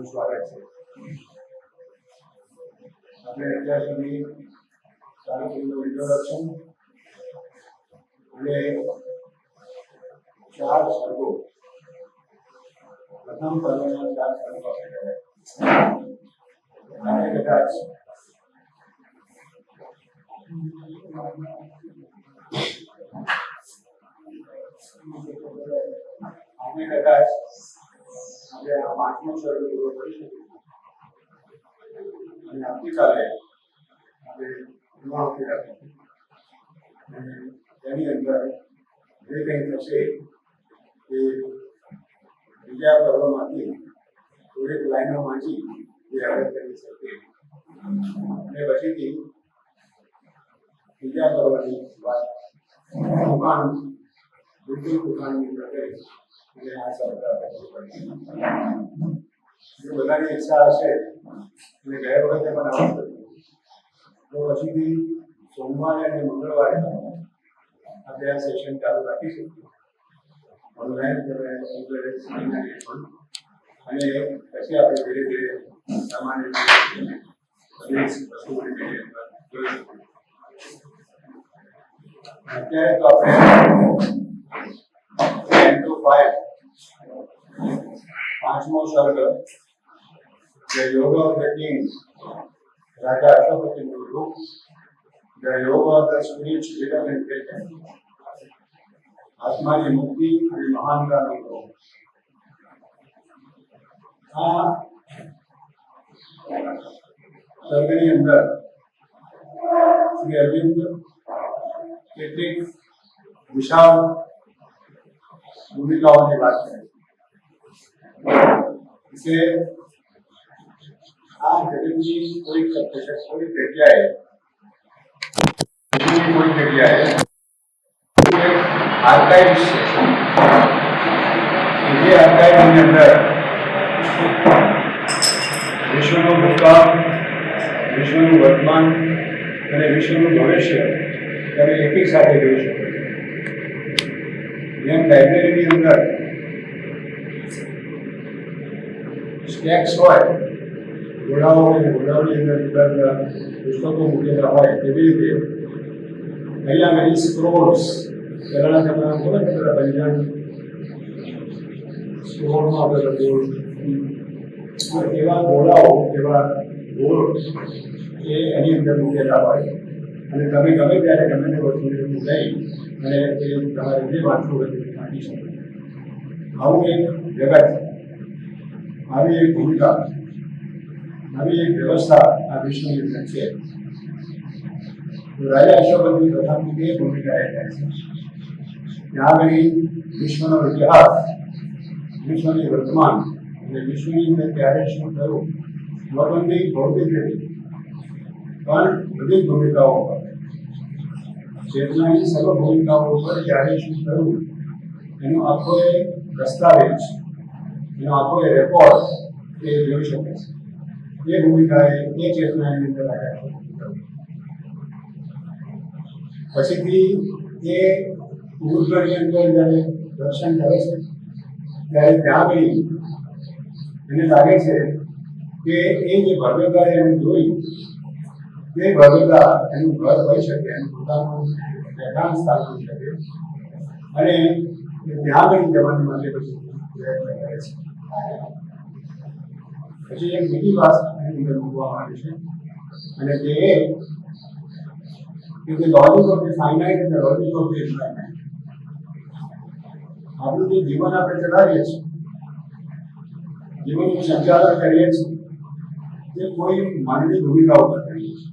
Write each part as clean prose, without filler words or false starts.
સ્વાગત છે. આપણે અત્યાર સુધી સારું ઇન્ટ્રોડક્શન અને 4 સર્ગો, પ્રથમ પર્વના 4 સર્ગો આપણે કદાચ આપણે આ 5મો સર્ગ પૂરો કરી શકીએ અને આવતીકાલે આપણે સમાપ્તિ રાખીશું. અને તેની અંદર જે કંઈ થશે એ બીજા પર્વમાંથી થોડીક લાઈનો વાંચી એ આગળ કરી શકીએ અને પછીથી બીજા પર્વની વાત દુકાન બિલકુલ દુકાનની અંદર કરી અને આ સપ્તાહ જો બધાની ઈચ્છા હશે અને ગયા વખતે પણ આવું તો પછીથી સોમવારે અને મંગળવારે આપણે આ સેશન ચાલુ રાખીશું ઓનલાઈન અને પછી આપણે ધીરે ધીરે સામાન્ય અત્યારે તો આપણે 10 to 5 5મો સર્ગ The Yoga of the King, Raja Ashwapatiનું રૂપ, The Yoga of the Spirit, Freedom and Greatness, આત્માની મુક્તિ અને મહાનતાનો યોગ. આ સર્ગની અંદર શ્રી અરવિંદ કેટલીક વિશાળ ભૂમિકાઓની વાત કરે છે. આ જગતની કોઈ જગ્યાએ આર્કાઇવ્સ છે. જે આર્કાઇવની અંદર વિશ્વનું ભૂતકાળ, વિશ્વનું વર્તમાન અને વિશ્વનું ભવિષ્ય તમે એકી સાથે જોઈ શકો. જેમ લાઇબ્રેરીની અંદર સ્ટેક્સ હોય, ઘોડાઓ અને ઘોડાઓની અંદર જુદા જુદા પુસ્તકો મૂકેલા હોય, એવી રીતે અહીંયા મેની સ્ક્રોલ્સ પહેલાના જમાનામાં બોલે ને પેલા બંજાણ સ્ક્રોલમાં આપણે એવા ઘોડાઓ, એવા ઘોડ એ એની અંદર મૂકેલા હોય અને તમે ગમે ત્યારે ગમે તે વસ્તુને લઈ અને એ તમારે જે વાંચવું હોય તે વાંચી શકો. આવું એક જગત, આવી એક ભૂમિકા, આવી એક વ્યવસ્થા આ વિશ્વની અંદર છે. રાજા અશ્વપતિ પ્રથમ એ ભૂમિકા એ થાય છે. ત્યાં આગળ વિશ્વનો ઇતિહાસ, વિશ્વની વર્તમાન અને વિશ્વની અંદર ક્યારે શું થયું, વગરની ભૌતિક નથી પણ બધી ભૂમિકાઓ પર, ચેતનાની સર્વ ભૂમિકાઓ પર ક્યારે શું થયું એનો આખો એ દસ્તાવેજ, એનો આખો એ રેકોર્ડ એ જોઈ શકે છે. એ ભૂમિકાએ એ ચેતનાની અંદર આવ્યા. પછીથી એ ઉર્ધ્વની અંદર જ્યારે દર્શન કરે છે ત્યારે ત્યાં આગળ એને લાગે છે કે એ જે ભવ્યતા એને જોઈ તે ભવ્યતા એનું ઘર હોઈ શકે, એનું પોતાનું રહેઠાણ સ્થાન હોઈ શકે અને ત્યાં આગળ જવાની માટે પછી પ્રયત્ન કરે છે. પછી એક બીજી વાત એની અંદર મૂકવામાં આવી છે અને તે કે the logic of the finite and the logic of the infinite. આપણું જે જીવન આપણે ચલાવીએ છીએ, જીવનનું સંચાલન કરીએ છીએ, તે કોઈ મનની ભૂમિકા ઉપર કરીએ છીએ.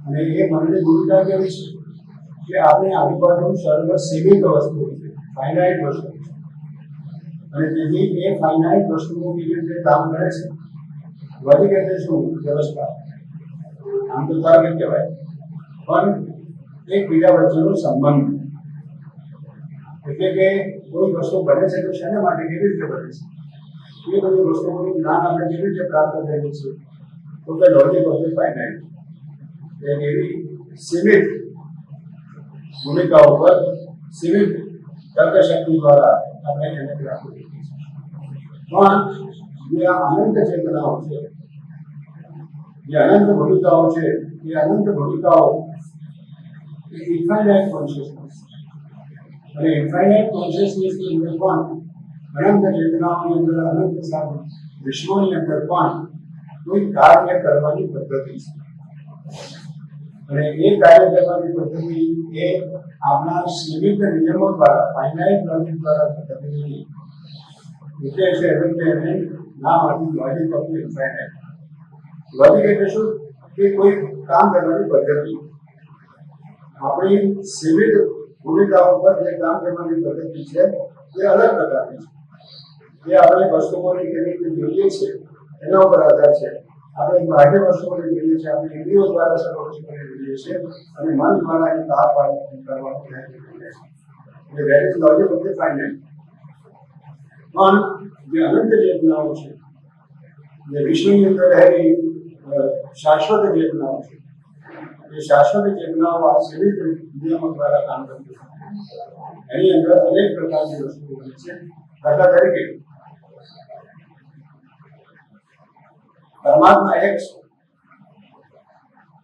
અને એ મનની ભૂમિકા કેવી છે કે આપણે આજુબાજુ સર્વ સીમિત વસ્તુઓ છે, ફાઇનાઇટ વસ્તુ છે, અને તેથી એ ફાઇનાઇટ વસ્તુઓ કેવી રીતે કામ કરે છે. લોજિક એટલે શું? વ્યવસ્થા. આમ તો તર્ક કહેવાય, પણ એકબીજા વચ્ચેનો સંબંધ. એટલે કે કોઈ વસ્તુ બને છે તો શેના માટે, કેવી રીતે બને છે, એ બધી વસ્તુઓનું જ્ઞાન આપણે કેવી રીતે પ્રાપ્ત કરીએ છીએ? તો કે લોજિક ઓફ ધ ફાઇનાઇટ. એવી સીમિત ભૂમિકાઓ પર સીમિત તર્કશક્તિ દ્વારા આપણે એને પ્રાપ્ત કરીએ છીએ. પણ જે આ અનંત ચેતનાઓ છે, જે અનંત ભૂમિકાઓ છે, એ અનંત ભૂમિકાઓ ઇન્ફાઇનાઇટ કોન્શિયસનેસ, અને ઇન્ફાઇનાઇટ કોન્શિયસનેસની અંદર પણ અનંત ચેતનાઓની અંદર અનંત વિશ્વની અંદર પણ કોઈ કાર્ય કરવાની પદ્ધતિ છે. અને એ કાર્ય કરવાની પદ્ધતિ એ આપણા સીમિત નિયમો દ્વારા, ફાઇનાઇટ લોજિક દ્વારા પદ્ધતિ નથી. એટલે છે એને નામ આપ્યું logic of the infinite. Logic એટલે શું? કે કોઈ કામ કરવાની પદ્ધતિ. આપણી સીમિત ભૂમિકાઓ પર જે કામ કરવાની પદ્ધતિ છે એ અલગ પ્રકારની છે. જે આપણે વસ્તુઓને કેવી રીતે જોઈએ છીએ એના ઉપર આધાર છે. આપણે બાહ્ય વસ્તુઓને જોઈએ છીએ, આપણે ઇન્દ્રિયો દ્વારા સર્વ વસ્તુઓને જોઈએ છીએ, અને મન દ્વારા એને તાપ કરવાનો પ્રયત્ન કરીએ છીએ. એટલે that is logic of the finite. પણ જે અનંત ચેતનાઓ છે, જે વિશ્વની અંદર રહેલી શાશ્વત ચેતનાઓ છે, એ શાશ્વત ચેતનાઓ આ સીમિત નિયમો દ્વારા કામ કરતી છે. એની અંદર અનેક પ્રકારની વસ્તુઓ બને છે. દાખલા તરીકે પરમાત્મા એક છે,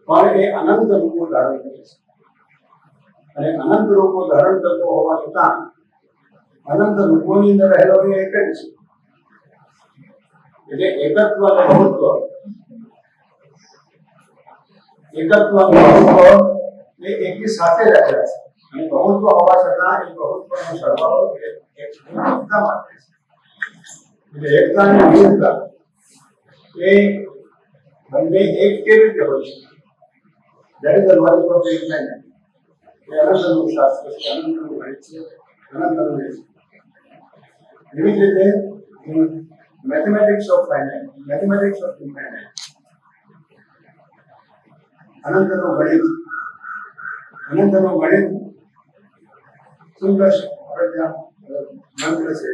પણ એ અનંત રૂપો ધારણ કરે છે. અને અનંત રૂપો ધારણ કરતો હોવા છતાં અનંત રૂપોની અંદર રહેલો એ એક જ છે. એટલે એકત્વ અને બહુત્વ, એ એકી સાથે રહેલા છે. અને બહુત્વ હોવા છતાં એ બહુત્વનો સરવાળો એકતા માટે છે. એટલે એકતા અને વિવિધતા એ બંને એક કેવી રીતે હોય છે? That is the logic of the infinite. એ અનંતનું શાસ્ત્ર છે, અનંતનું ગણિત છે, અનંતનું છે. એવી જ રીતે mathematics of finite, mathematics of infinite, અનંતનું ગણિત. અનંતનું ગણિત શું કરશે? આપણે ત્યાં મંત્ર છે,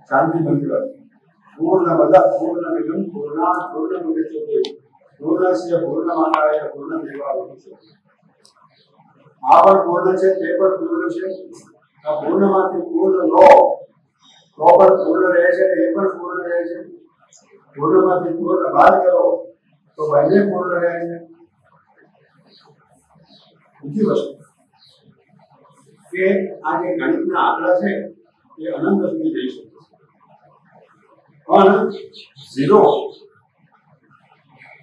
શાંતિ મંત્ર. પૂર્ણ બધા પૂર્ણ વિધમ પૂર્ણાત પૂર્ણ મુદચ્યતે પૂર્ણસ્ય પૂર્ણમાદાય પૂર્ણમેવાવશિષ્યતે. આ પણ પૂર્ણ છે, તે પણ પૂર્ણ છે. આ પૂર્ણમાંથી પૂર્ણ લો તો પણ પૂર્ણ રહે છે, એ પણ પૂર્ણ રહે છે. પૂર્ણમાંથી પૂર્ણ બાદ કરો તો બંને પૂર્ણ રહે છે. બીજી વસ્તુ કે આ જે ગણિતના આંકડા છે એ અનંત સુધી જઈ શકે છે, પણ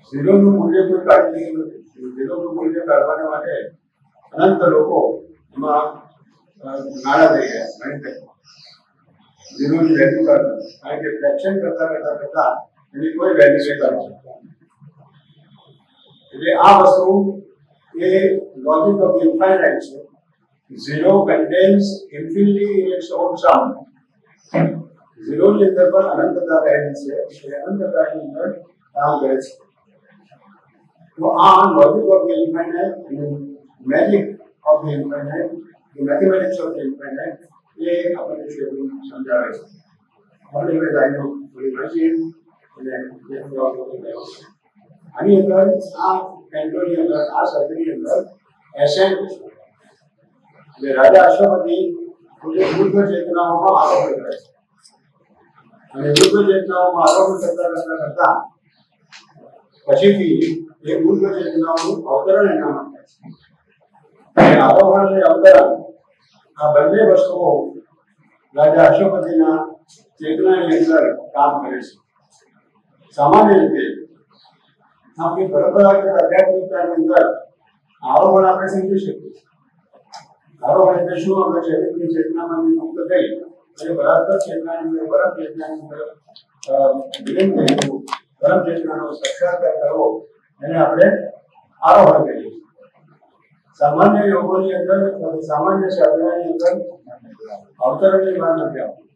ઝીરોનું મૂલ્ય કોઈ કાઢી શકતું નથી. ઝીરોનું મૂલ્ય કાઢવાના માટે અનંત લોકો એમાં નાણાં થઈ ગયા. ગણિત ઝીરોની વેલ્યુ કાઢવા, કારણ કે ફ્રેક્શન કરતા એની કોઈ વેલ્યુ નહીં કાઢી શકતા. એટલે આ વસ્તુ એ લોજિક ઓફ ઇન્ફાઇનાઇટ છે. Zero contains infinity in its own sum. ઝીરોની અંદર પણ અનંતતા રહેલી છે, એટલે અનંતતાની અંદર કામ કરે છે. તો આ logic of the infinite, magic of the infinite, mathematics of the infinite એ આપણને સમજાવે છે. આપણે હવે લાઈનો થોડી વાંચીએ અને આની અંદર આ કેન્દ્રોની અંદર, આ સર્કલની અંદર એસેન્ટ છે. એટલે રાજા અશ્વપતિ બુદ્ધ ચેતનાઓમાં આરોહણ કરે છે, અને બુદ્ધ ચેતનાઓમાં આરોહણ કરતા પછીથી એ બુદ્ધ ચેતનાઓનું અવતરણ એના માટે છે. આરોહણ અને અવતરણ આ બંને વસ્તુઓ રાજા અશ્વપતિના ચેતનાની અંદર કામ કરે છે. સામાન્ય રીતે આપણી પરંપરાગત આધ્યાત્મિકતાની અંદર આરોહણ આપણે સમજી શકીએ. આરોહણ એટલે શું? આપણે શરીરની ચેતનામાંથી મુક્ત થઈ અને બરાબર ચેતનાની અંદર, પરમ ચેતનાની અંદર વિલીન થઈ જવું, પરમ ચેતનાનો સાક્ષાત્કાર કરવો, એને આપણે આરોહણ કરીએ છીએ. સામાન્ય યોગોની અંદર સામાન્ય સાધનાની અંદર અવતરણની વાત નથી આવતી.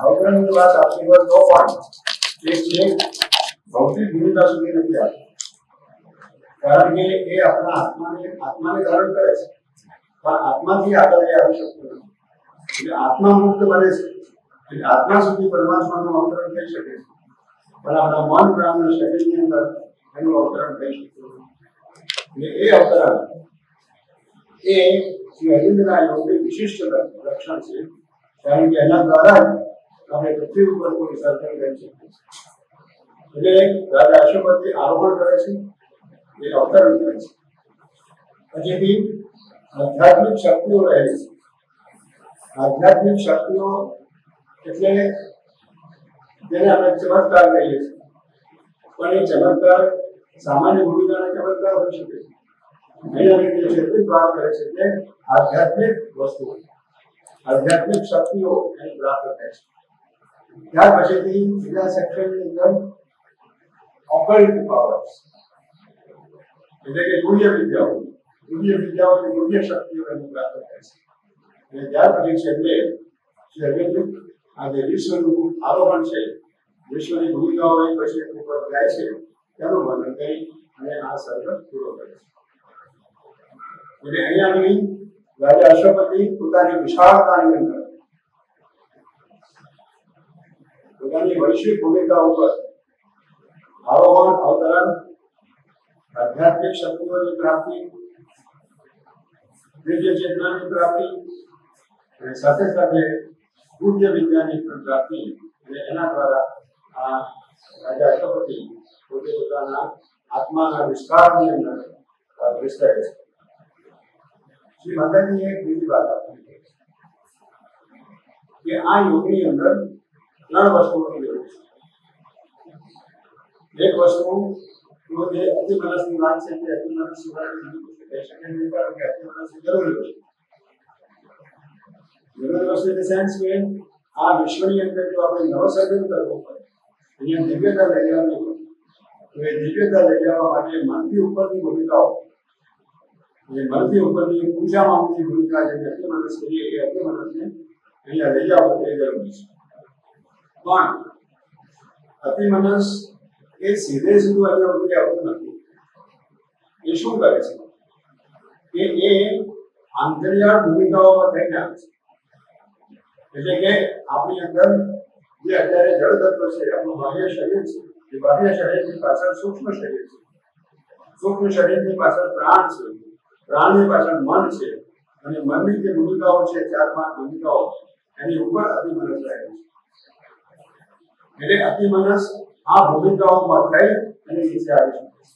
અવતરણની વાત આવતી હોય તો પણ એક ભૌતિક ભૂમિકા સુધી નથી આવતી, કારણ કે એ આપણા આત્માને ધારણ કરે છે, પણ આત્માથી આગળ એ આવી શકતું નથી. એટલે આત્મા મુક્ત બને છે, એટલે આત્મા સુધી પરમાત્માનું અવતરણ થઈ શકે છે, પણ આપણા મન પ્રાણ શરીરની અંદર એનું અવતરણ થઈ શકતું નથી. એટલે એ અવતરણ એ શ્રી અરવિંદના યોગની વિશિષ્ટ લક્ષણ છે, કારણ કે એના દ્વારા જ આપણે પૃથ્વી ઉપર કોઈ સર્જન કરી શકીએ છીએ. એટલે રાજા અશ્વપતિ આરોહણ કરે છે, એ અવતરણ કરે છે. પછીથી આધ્યાત્મિક શક્તિઓ રહેલી છે. આધ્યાત્મિક શક્તિઓ એટલે જેને આપણે ચમત્કાર કહીએ છીએ, પણ એ ચમત્કાર સામાન્ય ભૂમિકાના ચમત્કાર હોઈ શકે છે. અહીંયા જે ક્ષેત્રિક વાત કરે છે કે આધ્યાત્મિક વસ્તુઓ, આધ્યાત્મિક શક્તિઓ એને પ્રાપ્ત થાય છે. ત્યાર પછીથી બીજા સેક્શનની અંદર ઓકલ્ટ પાવર્સ એટલે કે ગુહ્ય વિદ્યાઓ, ગુહ્ય શક્તિઓ એને પ્રાપ્ત થાય છે. અને ત્યાર પછી છેલ્લે આ જે વિશ્વનું આરોહણ છે, વિશ્વની ભૂમિકાઓ એ પછી ઉપર જાય છે, તેનું વર્ણન કરી અને આ સર્ગ પૂરો કરે છે. એટલે અહીંયાની રાજા અશ્વપતિ પોતાની વિશાળતાની અંદર પોતાની વૈશ્વિક ભૂમિકા ઉપર આરોહણ, અવતરણ, આધ્યાત્મિક શક્તિઓની પ્રાપ્તિ, દિવ્ય ચેતનાની પ્રાપ્તિ અને સાથે સાથે ગુહ્ય વિદ્યાની પણ પ્રાપ્તિ, અને એના દ્વારા આ રાજા અશ્વપતિ પોતે પોતાના આત્માના વિસ્તારની અંદર વિસ્તરે છે. શ્રી માતાજી એક બીજી વાત આપી કે આ યોગની અંદર 3 વસ્તુઓની જરૂર છે. એક વસ્તુ જે અતિમનસની વાત છે કે અતિમનસ સિવાય કહી શકે નહીં, કારણ કે અતિમનસ જરૂરી વસ્તુ, જરૂરી વસ્તુ ઇન ધ સેન્સ કે આ વિશ્વની અંદર જો આપણે નવસર્જન કરવું પડે, અહીંયા દિવ્યતા લઈ આવવી પડે, તો એ દિવ્યતા લઈ આવવા માટે મનથી ઉપરની ભૂમિકાઓ, એ મનથી ઉપરની પૂજામાંની ભૂમિકા જે અતિમનસ કરીએ એ અતિમનસને અહીંયા લઈ આવવું એ જરૂરી છે. પણ અતિમનસ એ સીધે સીધું અહીંયા ઉતરી આવતું નથી. એ શું કરે છે કે એ આંતરિયાળ ભૂમિકાઓમાં થઈને આવે છે. એટલે કે આપણી અંદર જે અત્યારે જળ તત્વ છે, આપણું બાહ્ય શરીર છે, એ બાહ્ય શરીરની પાછળ સૂક્ષ્મ શરીર છે, સૂક્ષ્મ શરીરની પાછળ પ્રાણ છે, પ્રાણની પાછળ મન છે, અને મનની જે ભૂમિકાઓ છે 4-5 ભૂમિકાઓ, એની ઉપર અતિમનસ રહેલું છે. એટલે અતિમનસ આ ભૂમિકાઓમાં થઈ અને નીચે આવી શકે છે,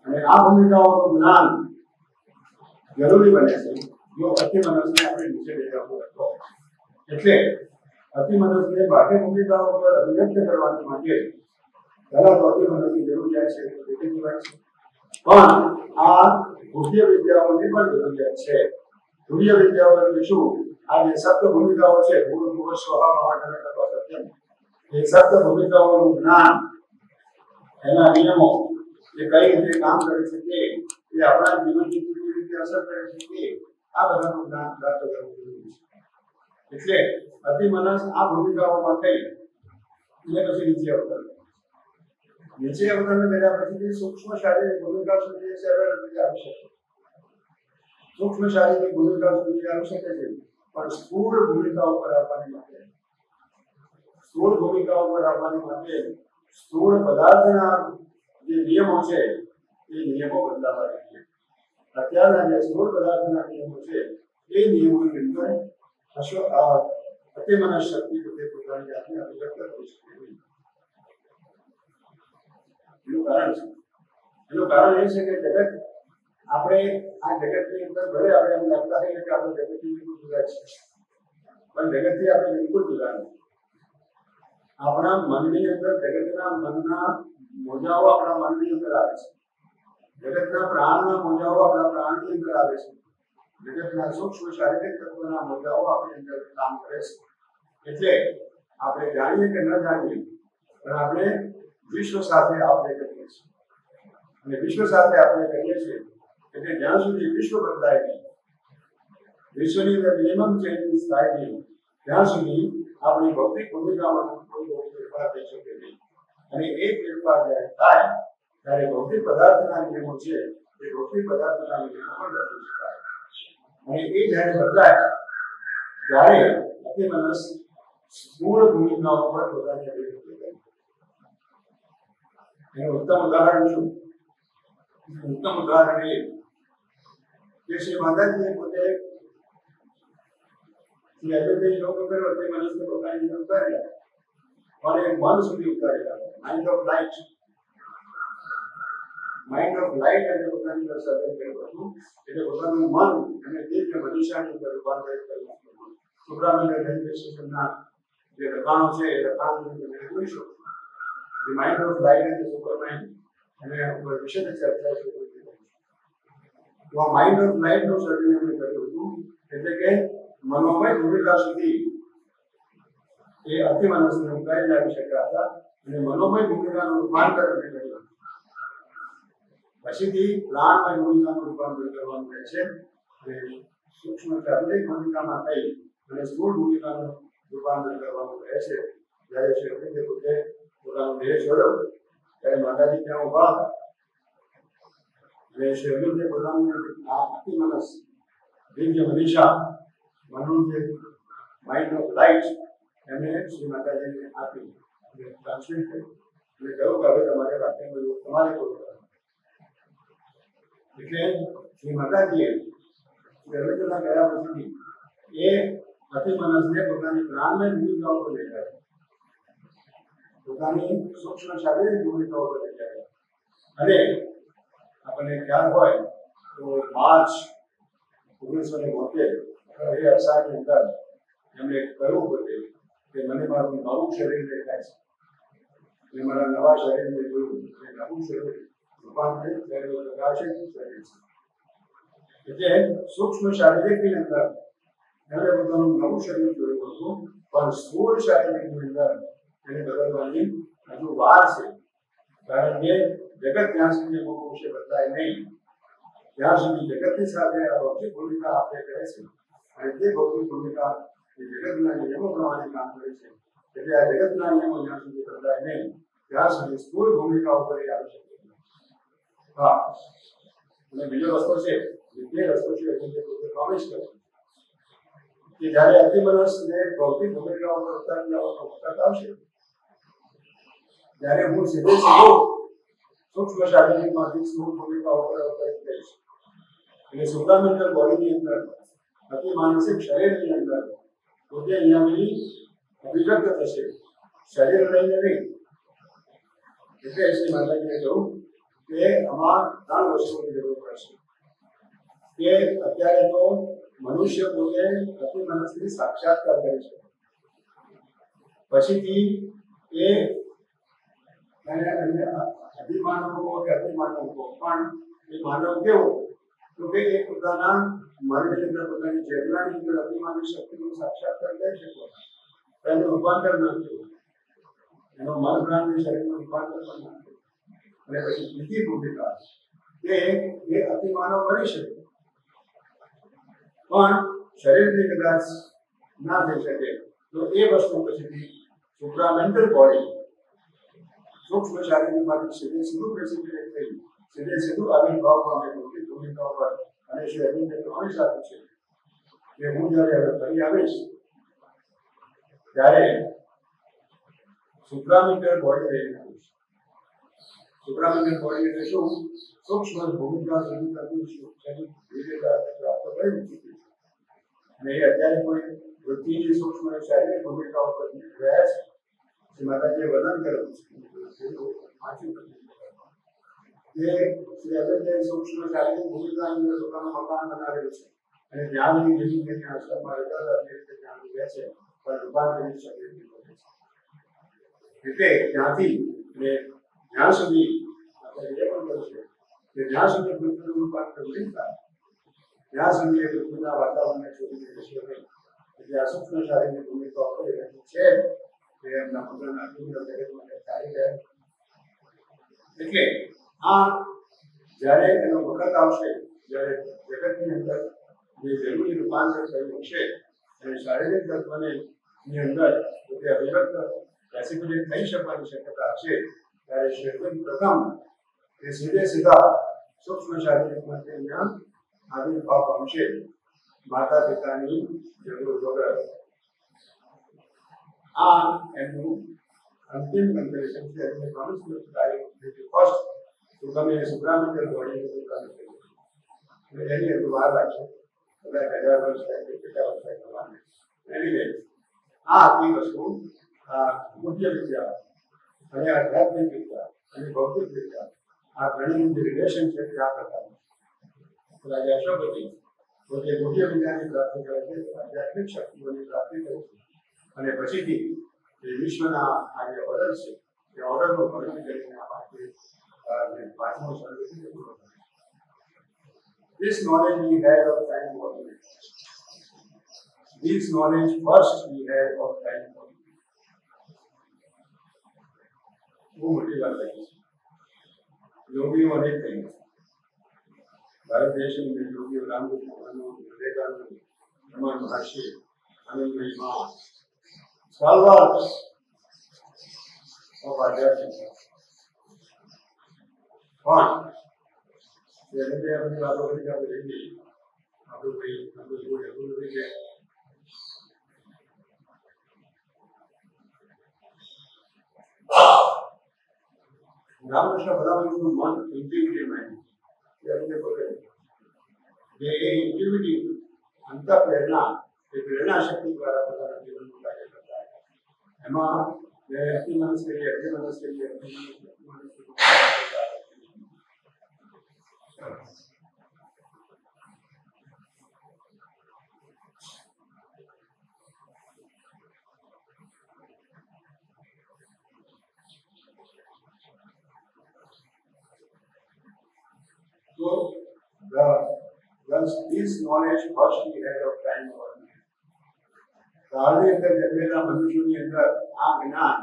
અને આ ભૂમિકાઓનું જ્ઞાન જરૂરી બને છે જો અતિમનસને આપણે નીચે લઈ જવું હોય તો. એટલે અતિમનસને બાહ્ય ભૂમિકાઓ પર અભિવ્યક્ત કરવા માટે પહેલા તો અતિમનસની જરૂરિયાત છે, પણ આ ગુહ્ય વિદ્યાઓની પણ જરૂરિયાત છે. ગુહ્ય વિદ્યાઓ એટલે શું? આ જે સપ્ત ભૂમિકાઓ છે, ભૂલ ભૂવ સ્વઃ મહાજનક અથવા સત્યમ, એ સપ્ત ભૂમિકાઓનું જ્ઞાન, એના નિયમો, એ કઈ રીતે કામ કરે છે એ આપણા જીવનની કેવી રીતે અસર કરે છે, આ બધાનું જ્ઞાન પ્રાપ્ત કરવું જરૂરી છે. એટલે અતિમનસ આ ભૂમિકાઓમાં થઈ એટલે પછી નીચે અવતરણ, નીચે અવતરણ કર્યા પછી સૂક્ષ્મ શારીરિક ભૂમિકા સુધી સરળ રીતે આવી શકે. સૂક્ષ્મ શારીરિક ભૂમિકા સુધી આવી શકે છે, પણ સ્થૂળ ભૂમિકાઓ પર આવવાની માટે, સ્થૂળ ભૂમિકાઓ પર આવવાની માટે સ્થૂળ પદાર્થના જે નિયમો છે એ નિયમો બદલાવા જોઈએ. અત્યારના જે સ્થૂળ પદાર્થના નિયમો છે એ નિયમોની અંદર અતિમનસ શક્તિ પોતે પોતાની જાતને અભિવ્યક્ત કરી શકે નહીં. એનું કારણ એ છે કે જગત, આપણે આ જગતની અંદર ભલે આપણે એમ લાગતા હોઈએ કે આપણે જગતથી બિલકુલ જુદા છે, પણ જગતથી આપણે બિલકુલ જુદા નથી. આપણા મનની અંદર જગતના મનના મોજાઓ આપણા મનની અંદર આવે છે, જગતના પ્રાણના મોજાઓ આપણા પ્રાણની અંદર આવે છે, જગતના સૂક્ષ્મ શારીરિક તત્વના મોજાઓ આપણી અંદર કામ કરે છે. એટલે આપણે જાણીએ કે ન જાણીએ, પણ આપણે વિશ્વ સાથે આપણે કરીએ છીએ, અને વિશ્વ સાથે આપણે કહીએ છીએ કે જ્યાં સુધી વિશ્વ બદલાય નહીં, વિશ્વની અંદર મિનિમમ ચેન્જીસ થાય નહીં, ત્યાં સુધી આપણી ભૌતિક ભૂમિકામાં કોઈ ફેરફાર થઈ શકે નહીં. અને એ ફેરફાર જ્યારે થાય ત્યારે ભૌતિક પદાર્થના નિયમો છે એ ભૌતિક પદાર્થના નિયમો પણ બદલી શકાય. અને એ જ્યારે બદલાય ત્યારે અતિમનસ મૂળ ભૂમિકાઓ પર પોતાની અભિવ્યક્તિ કરે. એનું ઉત્તમ ઉદાહરણ શું? ઉત્તમ ઉદાહરણ એ કે શ્રી માતાજીએ પોતે લોકો કર્યો તે મનસને પોતાની અંદર ઉતારેલા અને મન સુધી ઉતારેલા. માઇન્ડ ઓફ લાઇટ અને પોતાની અંદર સર્જન કર્યું હતું. એટલે પોતાનું મન અને દિવ્ય મનીષાની અંદર રૂપાંતરિત કર્યું. સુબ્રામણ્ય રેલવે સ્ટેશનના જે રકાણો છે એ રકાણની તમે જોઈ શકો. The mind of light and the supermind અને ઉપર વિશેષ ચર્ચા શરૂ કરી. તો આ માઇન્ડ ઓફ લાઇટ નું સર્જન એમણે કર્યું હતું. એટલે કે મનોમય ભૂમિકા સુધી એ અતિમાનસને ઉતારી લાવી શક્યા હતા અને મનોમય ભૂમિકાનું રૂપાંતર એમણે કર્યું. પછીથી પ્રાણમય ભૂમિકાનું રૂપાંતર કરવાનું રહે છે અને સૂક્ષ્મ શારીરિક ભૂમિકામાં થઈ અને સ્થૂળ ભૂમિકાનું રૂપાંતર કરવાનું રહે છે. જ્યારે શ્રી પોતે પોતાનો દેહ છોડ્યો ત્યારે માતાજી ત્યાં ઉભા હતા અને શ્રી પોતાનું આ અતિમનસ દિવ્ય મનીષા મનનું જે માઇન્ડ ઓફ લાઇટ એમને શ્રી માતાજીને આપી અને ટ્રાન્સલેટ કરી અને કહ્યું કે હવે તમારે વાક્યનું તમારે કરવું. એટલે શ્રી માતાજીએ દરરોજના ગયા પછી એ અતિમનસને પોતાની પ્રાણમય ભૂમિકાઓ પર લઈ ગયા, પોતાની સૂક્ષ્મ શારીરિક ભૂમિકાઓ પર લઈ ગયા. અને આપણને ખ્યાલ હોય તો માર્ચ 1972 એ અરસાની અંદર એમણે કહ્યું હતું કે મને મારું નવું શરીર દેખાય છે. મેં મારા નવા શરીરને જોયું કે નવું શરીર રૂપાંતરિત થયેલું પ્રકાશિત શરીર છે. એટલે સૂક્ષ્મ શારીરિકની અંદર એમણે પોતાનું નવું શરીર જોયું હતું, પણ સ્થૂળ શારીરિકની અંદર એને બદલવાની હજુ વાર છે. કારણ કે જગત ત્યાં સુધી અમુક વિશે બદલાય નહીં ત્યાં સુધી જગતની સાથે આ ભૌતિક ભૂમિકા આપણે કરે છે અને તે ભૌતિક ભૂમિકા એ જગતના નિયમો પ્રમાણે કામ કરે છે. એટલે આ જગતના નિયમો જ્યાં સુધી બદલાય નહીં ત્યાં સુધી સ્થૂળ ભૂમિકા ઉપર આવી શકે. હા, અને બીજો રસ્તો છે, જે રસ્તો છે એ પોતે પ્રોમિસ કરે કે જ્યારે અતિમનસને ભૌતિક ભૂમિકા ઉપર ઉતારી લેવાનો વખત આવશે ત્યારે હું સીધે સીધો સૂક્ષ્મ શારીરિકમાંથી સ્થૂળ ભૂમિકા ઉપર અવતરિત થઈશ. એટલે સુપ્રામેન્ટલ બોડીની અંદર અતિ માનસિક શરીરની અંદર પોતે અહીંયા અભિવ્યક્ત થશે, શરીર લઈને નહીં. એટલે શ્રી માતાજીએ કહ્યું કે આમાં 3 વસ્તુઓની જરૂર પડશે. કે અત્યારે તો મનુષ્ય પોતે અતિ મનસની સાક્ષાત્કાર કરી શકે, પછીથી એ અધિમાનવો કે અતિમાનવો પણ એ માનવ કેવો તો કે એ પોતાના મનની અંદર પોતાની ચેતનાની અંદર અતિમાનવી શક્તિનું સાક્ષાત્કાર કરી શકો. એનું રૂપાંતર ન થયું, એનો મન પ્રાણની શરીરનું રૂપાંતર પણ ન થયું. અને પછી બીજી ભૂમિકા કે એ અતિમાનવ બની શકે પણ શરીરની કદાચ ના થઈ શકે તો એ વસ્તુ પછીથી સુપ્રામેન્ટલ બોડી સૂક્ષ્મ શારીરિકમાંથી સીધે સીધું પ્રેસિપિટેટ થઈ સીધે સીધું આવિર્ભાવ પામે ભૌતિક ભૂમિકા પર. અને શ્રી અરવિંદે પ્રમાણિત આપ્યું છે કે હું જ્યારે હવે ફરી આવીશ ત્યારે સુપ્રામેન્ટલ બોડી લઈને આવીશ. સુપ્રામેન્ટલ બોડી એટલે શું? સૂક્ષ્મ ભૂમિકા સુધી કરતું પ્રાપ્ત કરી ચૂકી છે અને એ અત્યારે કોઈ વૃત્તિની સૂક્ષ્મ શારીરિક ભૂમિકાઓ પર રહ્યા છે. શ્રી માતાજીએ વર્ણન કરેલું છે કે શ્રી અરવિંદે સૂક્ષ્મ શારીરિક ભૂમિકાની અંદર પોતાનું મકાન બનાવેલું છે અને જ્યાં બધી જમીન ત્યાં આશ્રમમાં રહેતા હતા તે રીતે ત્યાં રહે છે પણ રૂપાંતરિત શરીર છે. એટલે ત્યાંથી અને જ્યાં સુધી આપણે એ પણ કરશે કે જ્યાં સુધી પૃથ્વીનું રૂપાંતર નહીં થાય ત્યાં સુધી એ પૃથ્વીના વાતાવરણને છોડીને જશે નહીં. એટલે આ સૂક્ષ્મ શારીરિક ભૂમિકા હોય છે કે એમના પોતાના જગત માટે સારી રહે. એટલે આ જ્યારે એનો વખત આવશે, જ્યારે જગતની અંદર જે જરૂરી રૂપાંતર થયું હશે અને શારીરિક તત્વની અંદર તે અભિવ્યક્ત રેસિપ્યુલેટ થઈ શકવાની શક્યતા હશે, ત્યારે શ્વેતન પ્રથમ એ સીધા સૂક્ષ્મ શારીરિકમાં ત્યાં આવિર્ભાવ પામશે, માતા પિતાની જરૂર વગર. આ એમનું અંતિમ કન્ક્લુઝન છે. એમને પ્રોમિસ ફર્સ્ટ તો તમે સુપ્રામેન્ટલ બોડીનું કામ કર્યું એટલે એની એટલું વાર લાગશે, કદાચ 1000 વર્ષ થાય કે 50 વર્ષ થાય કરવાને. એની આ આખી વસ્તુ મુખ્ય વિદ્યા અને આધ્યાત્મિક વિદ્યા અને ભૌતિક વિદ્યા આ ત્રણેયનું જે રિલેશન છે તે આ પ્રકારનું. રાજા અશોકપતિ પોતે મુખ્ય વિદ્યાની પ્રાપ્તિ કરે છે, આધ્યાત્મિક શક્તિઓની પ્રાપ્તિ કરે છે અને પછીથી જે વિશ્વના આ જે ઓર્ડર છે એ ઓર્ડરનો ભરણ કરીને આ પાસે પાંચમો સર્વિસ પૂરો કરે. This knowledge we had of time coordinate. This knowledge first we had of time coordinate. वो मोटी बात है. योगियों अनेक कहीं भारत देश में योगी रामकृष्ण विवेकानंद, रमण महर्षि, आनंदमयी मां, stalwarts of आध्यात्मिकता. પણ જે આપણે વાતો કરી આપણે રહી આપણું ભાઈ આપણું જોડે આપણું રહી ગયા. રામકૃષ્ણ પરમહંસનું મન ઇન્ટિગ્રેટિવ માઇન્ડ એ આપણે પકડે જે એ ઇન્ટિગ્રેટિવ અંતઃપ્રેરણા એ પ્રેરણા શક્તિ દ્વારા પોતાના જીવનનું કાર્ય કરતા હતા. એમાં જે અતિમનસ કહીએ અતિમનસ કહીએ So, this knowledge first we had of time coordinate. કાળની અંદર જન્મેલા મનુષ્યોની અંદર આ જ્ઞાન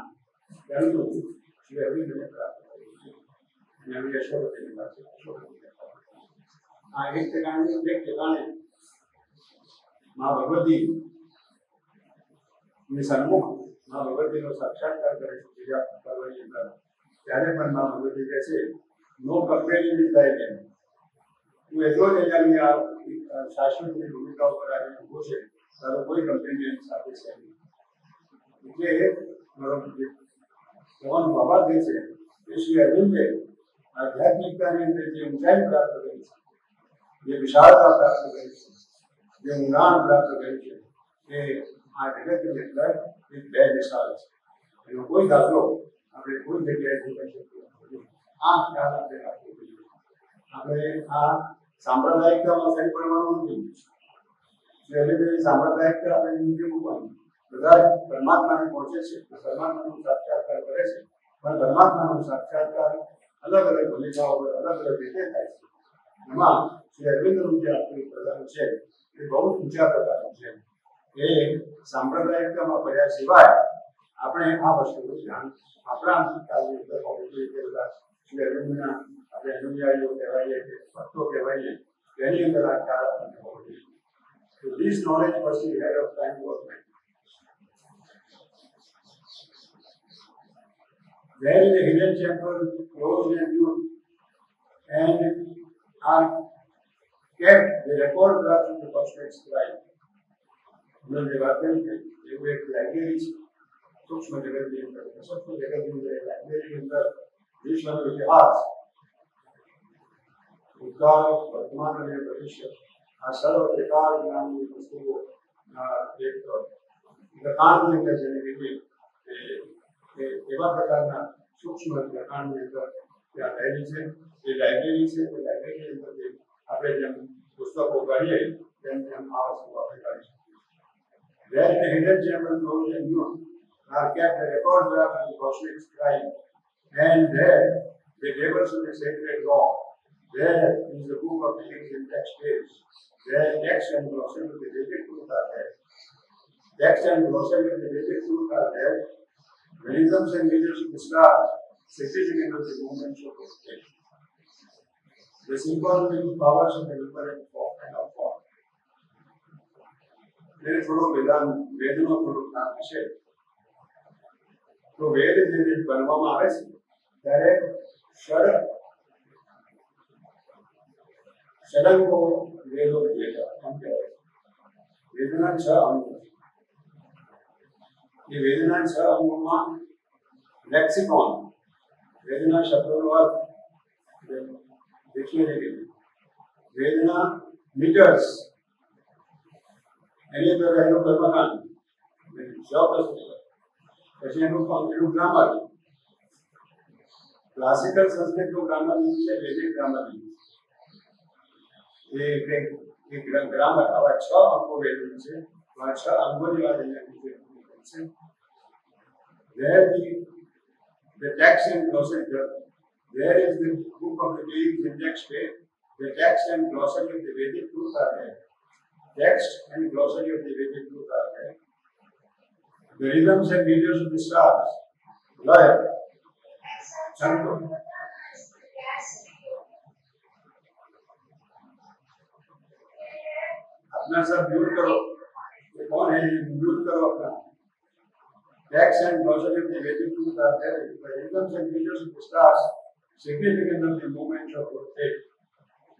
જાણતું શ્રી અરવિંદને પ્રાપ્ત કર્યું છે. અને હવે અશોકની પાસે આ એક ઠેકાણે મા ભગવતી ની સન્મુખ મા ભગવતીનો સાક્ષાત્કાર કરે છે બીજા પર્વની અંદર. ત્યારે પણ મા ભગવતી કહે છે નો કમ્પેરિઝન ઇઝ લાઈક એમ. તું એટલો જ એની આ શાશ્વતની ભૂમિકા ઉપર આવીને ઉભો છે, તારો કોઈ કમ્પેરિઝન સાથે છે નહીં. એટલે ભગવાન બાબા કહે છે કે શ્રી અરવિંદે આધ્યાત્મિકતાની અંદર જે ઊંચાઈ પ્રાપ્ત કરી છે, જે વિશાળતા પ્રાપ્ત કરી છે, જે ઊંડાણ પ્રાપ્ત કરી છે, એ આ જગતની અંદર એક બે મિસાલ છે. એનો કોઈ દાખલો આપણે કોઈ જગ્યાએ જોઈ શકીએ. આ ખ્યાલ આપણે રાખવો જોઈએ. આપણે આ સાંપ્રદાયિકતામાં સહી પડવાનું નથી. સાંપ્રદાયિકતા આપણે નીચે મૂકવાની. બધા પરમાત્માને પહોંચે છે, પરમાત્માનો સાક્ષાત્કાર કરે છે, પણ પરમાત્માનો સાક્ષાત્કાર અલગ અલગ ભૂમિકાઓ પર અલગ અલગ રીતે થાય છે. એમાં શ્રી અરવિંદનું જે આપણું પ્રદાન છે એ બહુ ઊંચા પ્રકારનું છે. એ સાંપ્રદાયિકતામાં પડ્યા સિવાય આપણે આ વસ્તુનું ધ્યાન આપણા અંતકાળની અંદર હોવું જોઈએ. કે બધા શ્રી અરવિંદના આપણે અનુયાયીઓ કહેવાઈએ કે ભક્તો કહેવાઈએ તેની અંદર આ ખ્યાલ આપણને હોવો જોઈએ. So this knowledge was the head of time government. There is a hidden chamber closed and used and are kept the record drafts of the cosmic scribe. उन्होंने बात करी है ये वो एक लाइब्रेरी सूक्ष्म जगत के अंदर सूक्ष्म जगत के अंदर लाइब्रेरी के अंदर विश्व का इतिहास भूतकाल वर्तमान और भविष्य આ સર્વ પ્રકાર જ્ઞાનની વસ્તુઓ એક લખાણની અંદર જેને કહીએ એવા પ્રકારના સૂક્ષ્મ લખાણની અંદર ત્યાં રહેલી છે. એ લાઇબ્રેરી છે. એ લાઇબ્રેરીની અંદર આપણે જેમ પુસ્તકો કાઢીએ તેમ આ વસ્તુ આપણે કાઢી શકીએ. There is a hidden chamber closed and used are kept the records of the cosmic scribe, and there the tables of the sacred law. There is the book of the ancient text page. There text and glossary of the Vedic truth are there. Text and glossary of the Vedic truth are there. Rhythms and measures of the stars, significant of the movements of the state. The symbolic powers of the different form and of form. There is થોડો વેદનો થોડો જ્ઞાન હશે તો વેદ જે બનવામાં આવે છે ત્યારે ષડંગો વેદો એમ કહેવાય. વેદના 6 અંગો. એ વેદના 6 અંગોમાં લેક્સિકોન વેદના શબ્દોનો અર્થ ડિક્શનરી, વેદના મીટર્સ એની અંદર રહેલું કર્મકાંડ પછી એનું ગ્રામર. ક્લાસિકલ સંસ્કૃતનું ગ્રામર છે વેદિક ગ્રામર. એ ગ્રામર આવા 6 અંગો વેદનું છે. આ 6 અંગોની વાત અહીંયા છે. Where the text and glossary, where is the book of the Vedic syntax page? The text and glossary of the Vedic truth are there. Text and glossary of the Vedic truth are there. The rhythms and measures of the stars, laya, chanto. अपना सब mute करो. ये कौन है? Mute करो अपना. Text and glossary of the Vedic truth are there. The rhythms and measures of the stars, significant of the movement of rotate,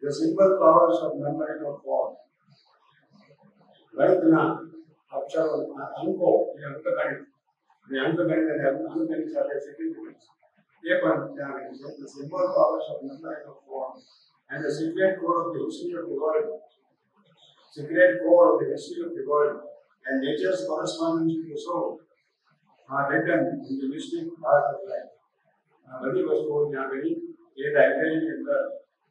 the simple powers of numbering of form. ગણિતના અક્ષરો અંકો અને અંકગણિત અને અંકગણિત સાથે સિગ્નિફિકન્સ એ પણ ત્યાં રહી છે. The simple powers of numbering of form and the secret code of the history of the world, secret code of the history of the world and nature's correspondence with the soul are written in the mystic art of life. આ બધી વસ્તુઓ ત્યાં આગળ એ લાઇબ્રેરીની અંદર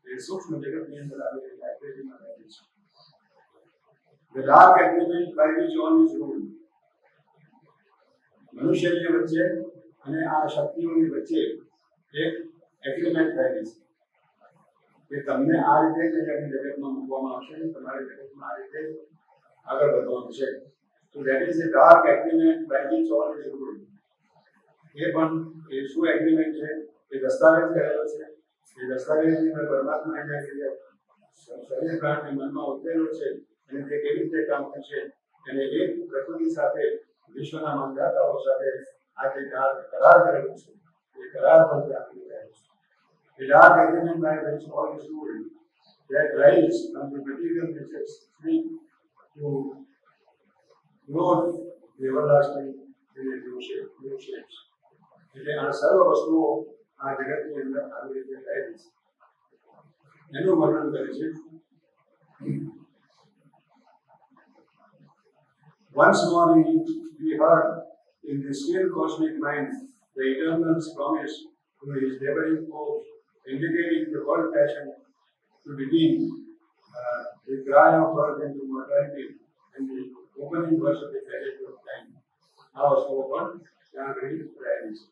એ સૂક્ષ્મ જગતની અંદર આવેલી લાઇબ્રેરીમાં રહેલી છે. The dark agreement by which all is ruled. મનુષ્યની વચ્ચે અને આ શક્તિઓની વચ્ચે એક એગ્રીમેન્ટ થયેલી છે કે તમને આ રીતે કઈ જગતમાં મૂકવામાં આવશે ને તમારે જગતમાં આ રીતે આગળ વધવાનું છે. So that is a dark agreement by which all is ruled. એ પણ એ શું એગ્રીમેન્ટ છે? એ દસ્તાવેજ કરેલો છે. એ દસ્તાવેજની અંદર પરમાત્મા એના શરીર પ્રાણને મનમાં ઉતરેલો છે અને તે કેવી રીતે કામ કરશે અને એક પ્રકૃતિ સાથે વિશ્વના મંદાતાઓ સાથે આ જે કરાર કરેલો છે એ કરાર પર આપી રહ્યો છે. The dark agreement by which all is ruled that rise from the material natures free to growth the everlasting in a new shapes. એટલે આ સર્વ વસ્તુઓ આ જગતની અંદર આવી રીતે થયેલી છે એનું વર્ણન કરે છે. Once more we heard in the still cosmic mind the Eternal's promise to his laboring force, indicating the world passion to begin the cry of birth into mortality and the opening verse of the passage of time. Now spoken, ત્યાં ઘણી રહેલી છે.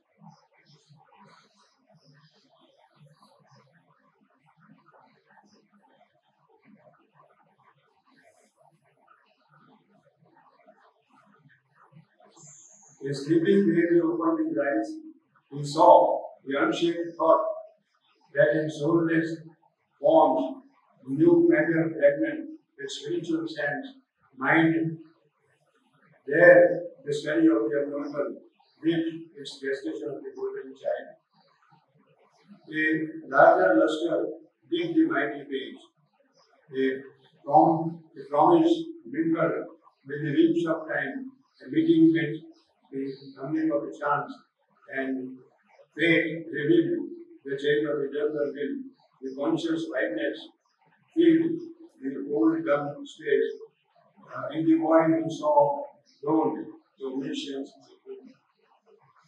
A sleeping baby opened his eyes. He saw the unshaped thought that in soulless forms, new matter fragment with spiritual sense, mind. There, the study of the abnormal reached its gestation of the golden child. A larger luster did the mighty page. A promise mingled with the winds of time, a meeting with the coming of the chance, and fate revealed the chain of eternal will, the conscious whiteness filled the old dumb space. In the void we saw throned the omniscience.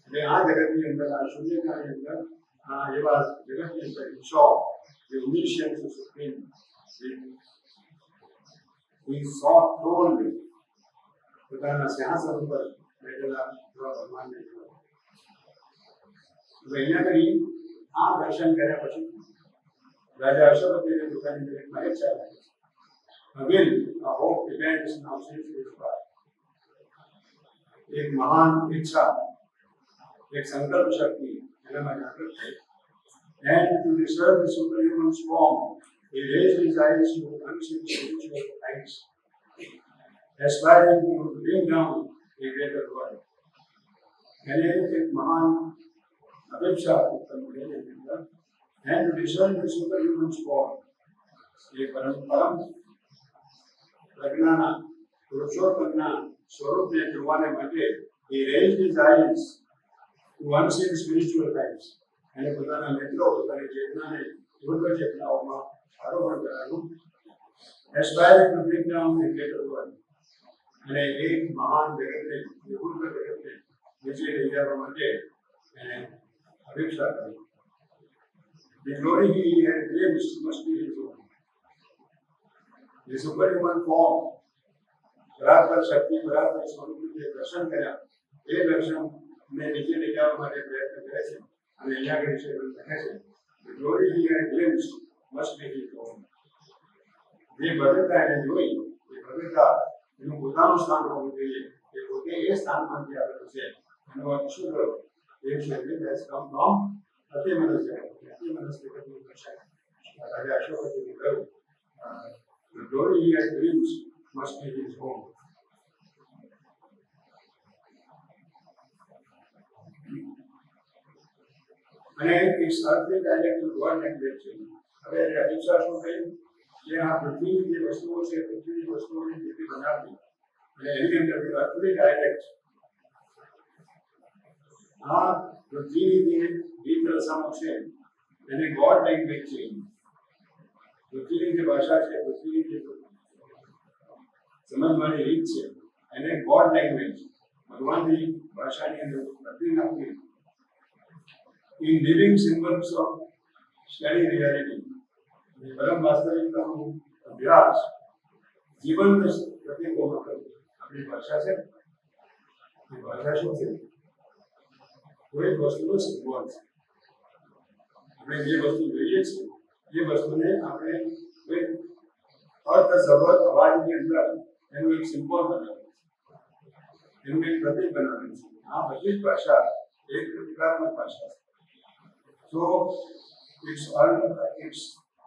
એટલે આ જગતની અંદર આ શૂન્યતાની અંદર આ એવા જગતની અંદર saw the omniscience of supreme. We saw throned પોતાના સિંહાસન ઉપર બેઠેલા ભગવાનને જોયા. અહીંયા કરી આ દર્શન કર્યા પછી રાજા અશ્વપતિને પોતાની દરેકમાં ઈચ્છા લાગી. will a hope depends now since his birth. એક મહાન ઈચ્છા, એક સંકલ્પ શક્તિ એનામાં જાગૃત થઈ And to deserve the superhuman form, he raised his eyes to unseen spiritual heights, aspiring to bring down a greater world. मैंने एक महान अपेक्षा and to discern the superhuman form, ये परम प्रज्ञाना पुरुषोत्तमना स्वरूप ने જોવાને માટે he raised his eyes to unseen spiritual heights અને પોતાના મિત્રો પોતાની ચેતનાને ઉર્ધ્વ ચેતનાઓમાં આરોહણ કરાયું aspiring to bring down a greater world અને એક મહાન જગતને ઉર્ધ્વ જગતને નીચે લઈ જવા માટે એને અપેક્ષા કરી. The glory he had glimpsed must be his own. The superhuman form બરાબર શક્તિ બરાબર સ્વરૂપે દર્શન કર્યા એ દર્શનને નીચે લઈ જવા માટે પ્રયત્ન કરે છે અને અહીંયા આગળ છે લખે છે The glory he had glimpsed must be his own. જે ભવ્યતા એને જોઈ એ ભવ્યતા એનું પોતાનું સ્થાન હોવું જોઈએ એ પોતે એ સ્થાનમાંથી આવેલું છે એનો અર્થ શું થયો એ છે that come from અતિમનસ્ય દર્શન રાજા અશોકજીએ કહ્યું The glory he had glimpsed must be his own. અને इस earthly dialect to God language છે. હવે અહિંસા શું કહ્યું કે આ પૃથ્વીની જે વસ્તુઓ છે પૃથ્વીની વસ્તુઓની જેથી બનાવવી અને એની અંદર earthly dialect આ પૃથ્વીની જે રીત રસમો છે એને ગોડ લેંગ્વેજ છે. પૃથ્વીની જે ભાષા છે પૃથ્વીની જે સમજવાની રીત છે એને ગોડ લેંગ્વેજ ભગવાનની ભાષાની અંદર બદલી નાખવી. In living symbols of steady reality, the પરમ વાસ્તવિકતાનો અભ્યાસ જીવંત પ્રતીકોમાં કરવો. આપણી ભાષા છે એ ભાષા શું છે કોઈ વસ્તુનો સિમ્બોલ છે. આપણે જે વસ્તુ જોઈએ છીએ એ વસ્તુને આપણે કોઈ અર્થસભર અવાજની અંદર એનું એક સિમ્બોલ બનાવ્યું છે, એનું એક પ્રતીક બનાવ્યું છે. આ બધી જ ભાષા એક પ્રતિકાત્મક ભાષા છે. So it's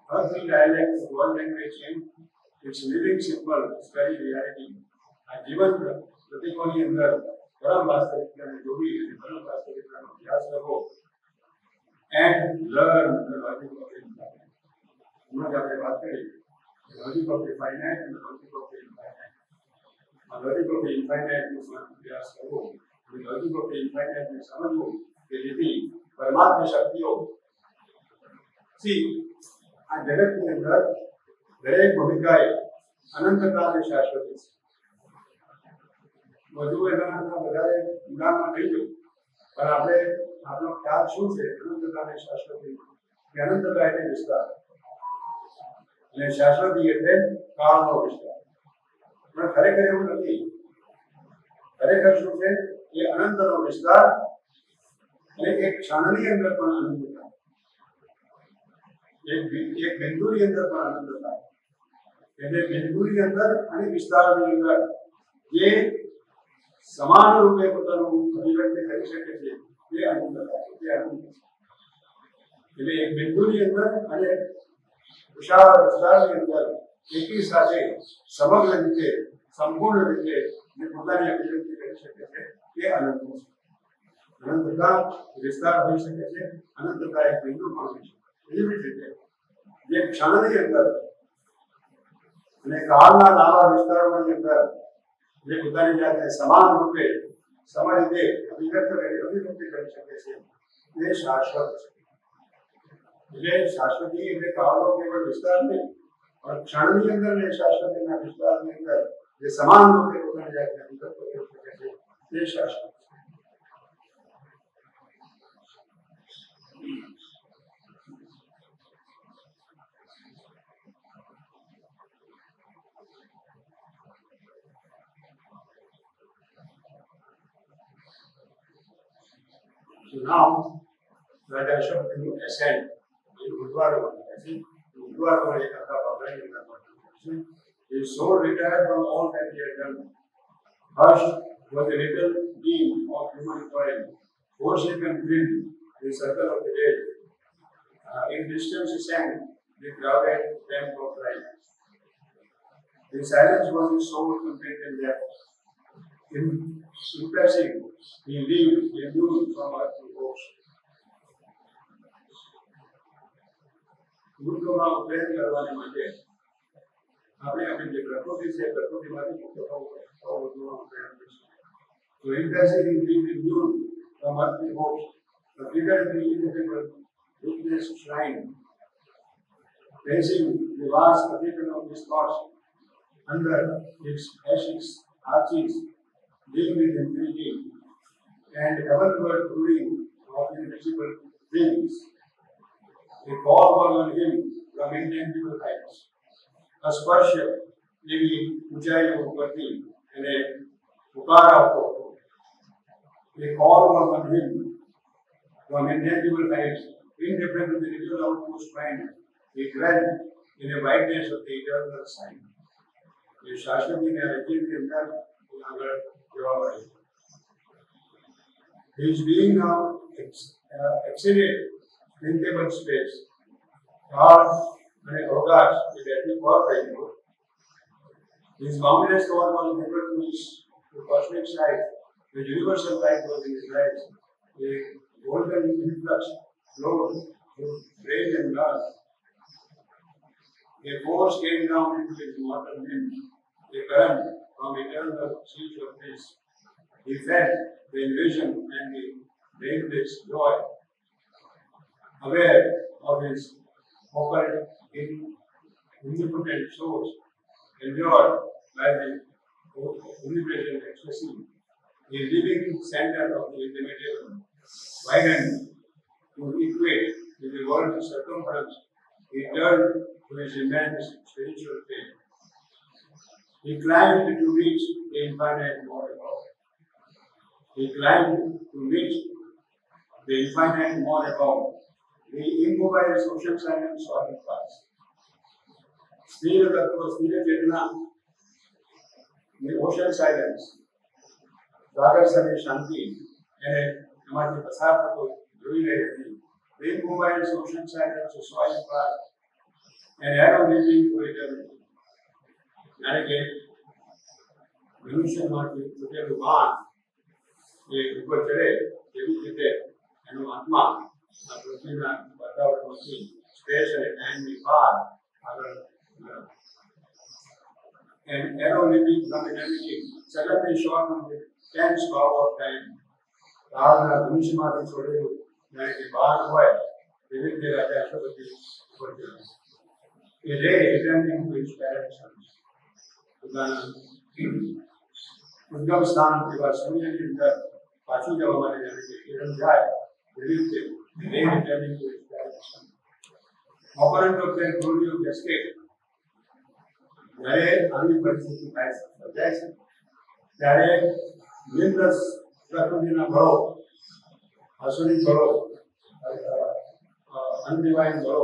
earthly dialect of world language and its living symbol study reality. આ જીવન પ્રતીકોની અંદર પરમ વાસ્તવિકતાને જોડી અને પરમ વાસ્તવિકતાનો અભ્યાસ કરવો and learn the logic of infinite. હમણાં જ આપણે વાત કરી logic of the finite and the logic of the infinite. આ logic of the infinite નો અભ્યાસ કરવો અને logic of the infinite ને સમજવું કે જેથી પરમાત્મા શક્તિઓ આ જગતની અંદર દરેક ભૂમિકાએ અનંતકાળની શાશ્વત છે. વધુ એના વધારે ઊંડાણમાં નહીં જવું પણ આપણે આપણો ખ્યાલ શું છે અનંતકાળની શાશ્વતી કે અનંતતા એટલે વિસ્તાર અને શાશ્વતી એટલે કાળનો વિસ્તાર. પણ ખરેખર એવું નથી. ખરેખર શું છે એ અનંતનો વિસ્તાર અને એક ક્ષણની અંદર પણ અનંતતા, એક બિંદુની અંદર પણ અનંતતા. એટલે બિંદુની અંદર અને વિસ્તારની અંદર જે સમાન રૂપે પોતાનું અભિવ્યક્તિ કરી શકે છે એ અનંતતા છે. એટલે એક બિંદુની અંદર અને વિશાળ વિસ્તારની અંદર એકી સાથે સમગ્ર રીતે સંપૂર્ણ રીતે પોતાની અભિવ્યક્તિ કરી શકે છે એ અનંત છે. અનંતતા વિસ્તાર હોઈ શકે છે, અનંતતા એક બિંદુ પણ હોઈ શકે. એવી રીતે જે ક્ષણની અંદર અને કાળના લાંબા વિસ્તારોની અંદર જે પોતાની જાતને સમાન રૂપે સમ રીતે અભિવ્યક્તિ કરી શકે છે એ શાશ્વત છે. એટલે શાશ્વતી એટલે કાળનો કેવળ વિસ્તાર નહીં પણ ક્ષણની અંદર ને શાશ્વતીના વિસ્તારની અંદર જે સમાન રૂપે પોતાની જાતને અભિવ્યક્ત કરી શકે છે તે શાશ્વત. So now, Raja Ashoka will ascend in Gurdwara. Gurdwara is a his soul retired from all that he had done. Hushed was a little beam of human toil, forsaken wind, the circle of the dead. in distance ascend the crowded ramp of life. The silence was his soul complete and depth. Impressive, he lived, endured from earth to coast. ગુરુમાં ઉપેર કરવાને માટે આપણે આપણી જે પ્રકૃતિ છે પ્રકૃતિમાંથી મુક્ત થવું પ્રયત્ન કરીશું. So impressive, he lived, endured from earth to coast. The figure in the ineffable witness shrine, placing the vast cathedral of his thoughts under its ashes, arches, dealing with infinity, and heavenward brooding of invisible things. A call was on him from intangible heights. A sparsha એવી ઊંચાઈઓ ઉપરથી એને પુકાર આવતો હતો. A call was on him from intangible heights, indifferent to the visual outpost mind. He dwelt in a wideness of the eternal sign. ये शासन ने राज्य के अंदर अगर जवाब है, his being now exceeded thinkable space, God and Ogas is at the core value. His boundless thought was able to reach the cosmic side. The universal light was in his eyes. A golden influx flowed through brain and blood. A force came down into his mortal limbs. A current from eternal seas of bliss. He felt the illusion and the boundless joy, aware of his occult omnipotent source, endured by the omnipresent ecstasy, the living center of the illimitable, widened to equate with the world's circumference. He turned to his immense spiritual faith. He climbed to reach the infinite more above. He climbed to reach the infinite more above. The immobile social silence of the past. Steel Tattva, Steel Chetna, the ocean silence, Sagar Sane Shanti, and Namati Pasartha, Jui Rehati, the immobile social silence of soil past, and arrow living to eternity. And again, મનુષ્યમાંથી તૂટેલું બાણ એ ઉપર ચડે એવી રીતે એનો આત્મા આ પૃથ્વીના વાતાવરણમાંથી સ્પેસ અને ટાઈમની બહાર આગળ and arrow living from eternity suddenly shot from the tense bow of time. કાળના ધનુષ્યમાંથી છોડેલું જાણે કે બાણ હોય એવી રીતે રાજા અશ્વપતિ ઉપર ચડ્યા. A ray returning to his directions. પોતાના ઉદ્ગમ સ્થાન એવા સૂર્યની અંદર પાછું જવા માટે જાણે કે કિરણ જાય એવી રીતે રે returning to his direction. Opponent of that glory of escape. જ્યારે આવી પરિસ્થિતિ સર્જાય છે ત્યારે નિમ્રસ પ્રકૃતિના બળો, અસુરી બળો, અનડિવાઇન બળો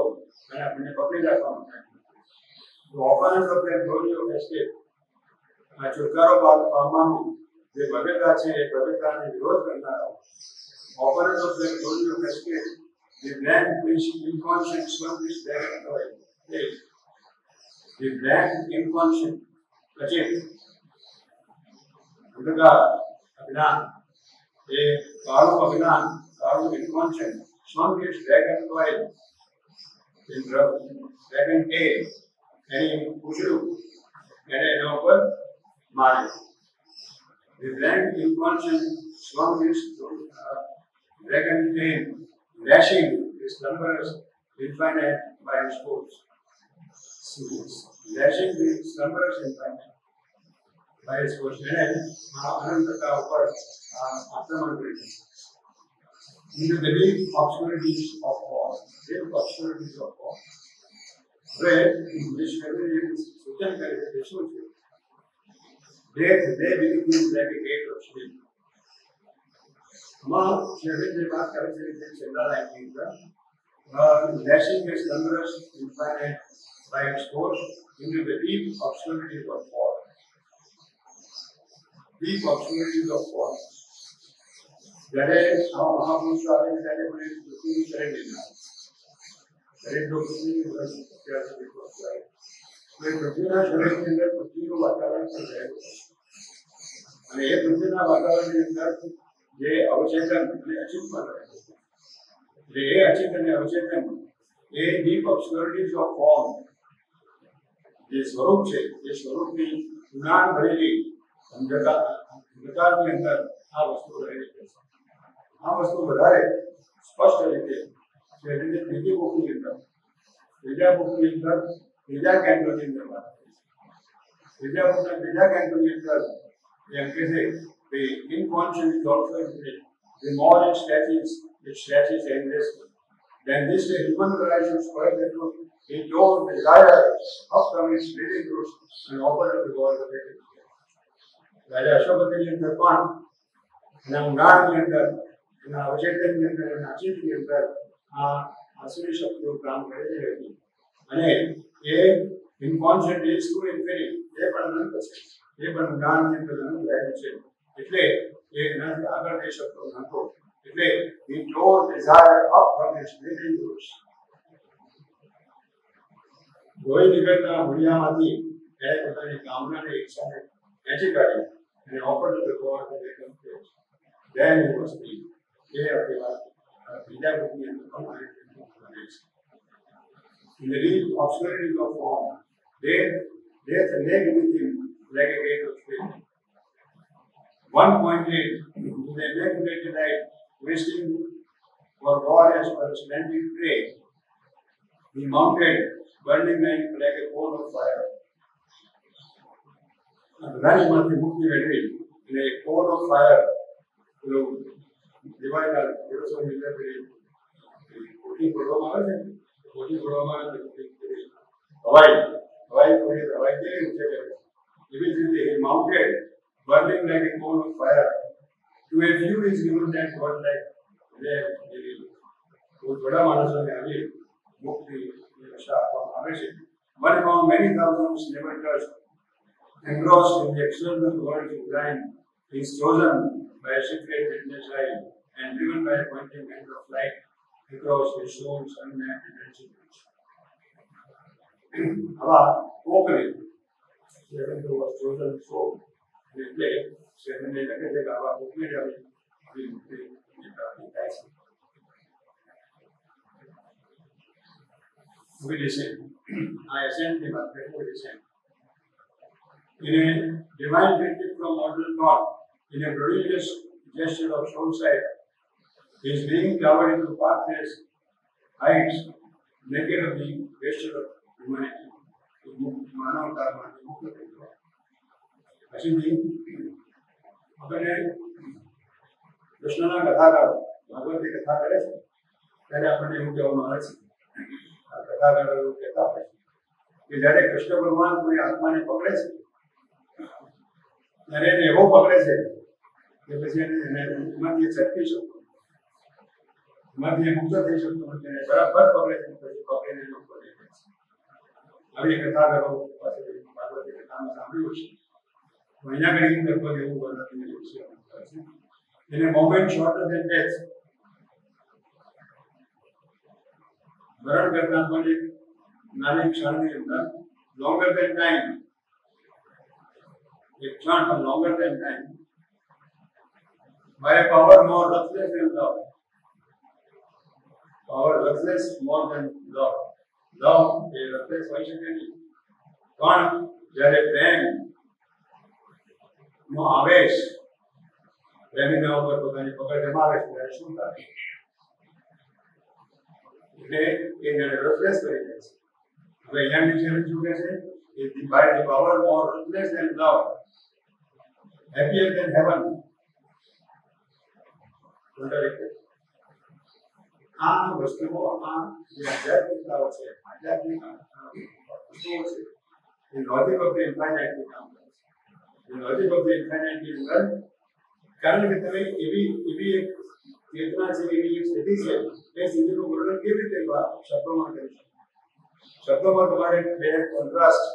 અને આપણને પકડી રાખવા માટે opponent of that glory of escape, આ છુટકારો પામવાનું જે ભવ્યતા છે એ ભવ્યતાને વિરોધ કરનારાઓ. Opponent of that glory of escape, the blank inconscient sluggish that is the blank inconscient અચેત અંધકાર અજ્ઞાન, એ કાળું અજ્ઞાન, કાળું inconscient sluggish dragon coil, dragon tail, એની પૂછડું એને એના ઉપર માર્યો. The blank inconscient sluggish dragon tail lashing the slumberous infinite by his force. Lashing the slumberous infinite by his force. એને અનંતતા ઉપર આક્રમણ કરી દીધું. Into the deep obscurities of war. Deep obscurities of war. હવે વિશ્વની સૂચન કરે છે શું છે? Death, they became like a gate of sleep. જે વાત કરે છે તે છેલ્લા લાઈનની અંદર lashing his thunderous infinite by its force into the deep obscurities of war. Deep obscurities of war. જ્યારે આવા મહાપુરુષો આવે ત્યારે મને પૃથ્વી કરી દીધા. દરેક ડોક્ટરની વર્ષ અત્યાર સુધી પહોંચાય તો એ પૃથ્વીના શરીરની અંદર પૃથ્વીનું વાતાવરણ પણ રહેલું છે અને એ પૃથ્વીના વાતાવરણની અંદર જે અવચેતન અને અચેતન રહે છે એટલે એ અચેતન અને અવચેતન એ ડીપ ઓબ્સ્ક્યુરિટીઝ ઓફ ફોર્મ જે સ્વરૂપ છે એ સ્વરૂપની જ્ઞાન ભરેલી અંધકારની અંદર આ વસ્તુ રહેલી છે. આ વસ્તુ વધારે સ્પષ્ટ રીતે ત્રીજી બુકની અંદર ત્રીજા બુકની અંદર ત્રીજા કેન્દ્રની અંદર વાત ત્રીજા બુકના ત્રીજા કેન્દ્રની અંદર એમ કે છે the inconscient is also infinite. The more it stretches endlessly. Then this the human life should spoil the truth. It knows desire up from its living roots and offer to the world of it. રાજા અશોકની અંદર પણ એના ઊંડાણની અંદર એના અવચેતનની અંદર એના અચેતનની અંદર આ આસુરી શક્તિઓ કામ કરેલી હતી અને એ ઇનકોન્શિયન્ટ ઇઝ ટુ ઇન્ફિનિટ એ પણ અનંત છે એ પણ ઊંડાણની અંદર અનંત રહેલું છે એટલે એ એનાથી આગળ જઈ શકતો નહોતો એટલે he drove desire up from its living roots. લોહી નીકળતા મૂળિયામાંથી એ પોતાની કામનાને ઈચ્છાને ખેંચી કાઢી અને offer to the God to make him fresh. Then he was free. એ આપણી વાત બીજા બુકની અંદર પણ આ રીતે બને છે. In the deep obscurities of form, death lay with him like a gate of spirit. One pointed in the immaculate light, wasting for God as for a splendid prey. He mounted, burning like a coal of fire. બધાની માંથી મુક્તિ મેળવી અને એક call of fire પેલું દિવાળીના દિવસોની અંદર પેલી કોઠી ફોડવામાં આવે છે કોઠી ફોડવામાં આવે હવાઈ કેવી રીતે એવી જ રીતે he mounted burning like a coal of fire. To a few is given that God like બહુ થોડા માણસોને આવી મુક્તિ રક્ષા આપવામાં આવે છે. But among many thousands never touched, engrossed in the external world of blind, he is chosen by a secret witness eye and driven by a pointing hand of light across his soul's unmapped dimensions. આવા કોકને સેવન was chosen soul એટલે સેવનને લખે છે કે આવા કોકને જ આવી મુક્તિ પ્રાપ્તિ થાય છે. We listen. I ascend the market, we listen. In a divine victory from mortal God, in a prodigious gesture of soul sight, his being covered into pathless heights, naked of the vesture of humanity. માનવતામાંથી મુક્ત થઈ ગયો. પછીથી આપણે કૃષ્ણના કથાકારો ભગવતી કથા કરે છે ત્યારે આપણને એવું કહેવામાં આવે છે આ કથાકારો એવું કહેતા હોય કે જ્યારે કૃષ્ણ ભગવાન કોઈ આત્માને પકડે છે ત્યારે એને એવો પકડે છે કે પછી એને એમાંથી છટકી શકતો એમાંથી મુક્ત થઈ શકતો નથી એને બરાબર પકડે છે પછી પકડીને લોકો પકડી દે છે. આવી કથાકારો પાસેથી ભાગવતી કથામાં સાંભળ્યું છે. અહીંયા ઘણી લગભગ એવું વર્ણન કર્યું છે એને મોમેન્ટ શોર્ટર ધેન ડેથ મરણ કરતા પણ એક નાની ક્ષણની અંદર longer than time એક ક્ષણ પણ longer than time by a power more ruthless than love power ruthless more than love love A ruthless હોઈ શકે નહીં પણ જ્યારે પ્રેમ નો આવેશ પ્રેમીના ઉપર પોતાની પકડ જમાવે છે ત્યારે શું થાય એટલે એ જ્યારે રસલેસ કરી દે છે. હવે અહીંયા નીચે શું કહે છે કે by the power more ruthless than love happier than heaven આ વસ્તુઓ આ જે આધ્યાત્મિકતાઓ છે આધ્યાત્મિક વસ્તુઓ છે એ લોજિક ઓફ ધ ઇન્ફાઇનાઇટની કામ કરે છે. લોજિક ઓફ ધ ઇન્ફાઇનાઇટની અંદર કારણ કે તમે એવી એક ચેતના છે એવી એક સ્થિતિ છે એ સ્થિતિનું વર્ણન કેવી રીતે શબ્દોમાં કરી શકો. શબ્દોમાં તમારે બે કોન્ટ્રાસ્ટ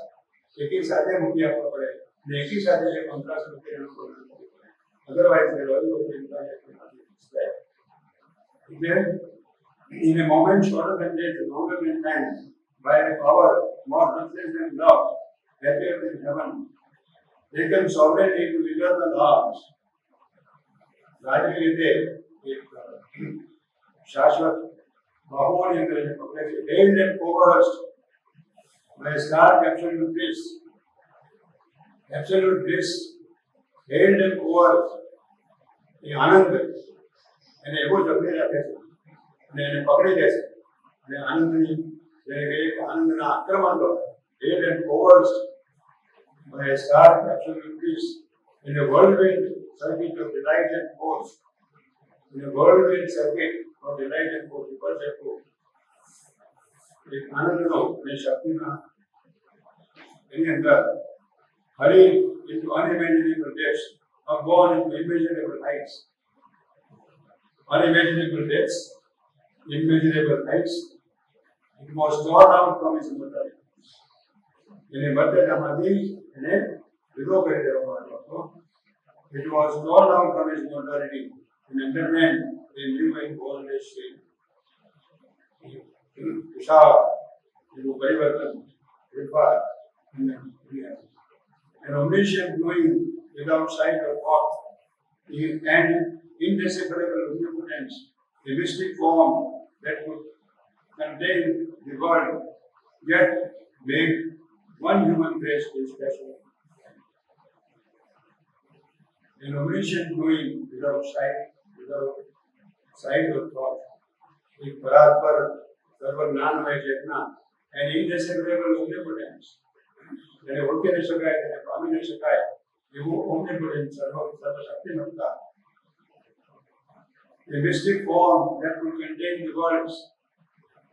એકી સાથે મૂકી આપવા પડે અને એકી સાથે જે કોન્ટ્રાસ્ટ મૂકી એનું વર્ણન કરવું પડે અધરવાઇઝ લોજિક ઓફ ધ ઇન્ફાઇનાઇટની એટલે in a moment shorter than days, longer than time, by a power more ruthless than love, happier than heaven, taken sovereignly to eternal arms. રાજવી રીતે એક શાશ્વત બાહુઓની અંદર એને પકડે છે. Held and coerced by a stark absolute bliss. Absolute bliss, held and coerced. એ આનંદ એને એવો જકડી રાખે છે અને એને પકડી લે છે અને આનંદની એક આનંદના આક્રમણ દ્વારા held and coerced by a stark absolute bliss in a whirlwind circuit of delight and force. In a whirlwind circuit of delight and force, ઉપર જતો એક આનંદનો અને શક્તિના એની અંદર hurried into unimaginable depths, or gone into immeasurable heights. Unimaginable depths, immeasurable heights. It was torn out from his mortality. એને મર્યાદામાંથી એને વિરોધ કરી દેવામાં આવ્યો હતો. It was torn out from his mortality and underwent a new and boundless change. વિશાળ એવું પરિવર્તન ફેરફાર an omniscient knowing without sight or thought, and indecipherable omnipotence, a mystic form that could contain the world, yet make one human race special. An omniscient knowing without sight or thought, एक परात्पर सर्वज्ञान में चेतना, and indecipherable omnipotence. એને ઓળખી ન શકાય, એને પામી ન શકાય એવું ઓમનીપોટેન્ટ સર્વશક્તિમત્તા. A mystic form that will contain the worlds.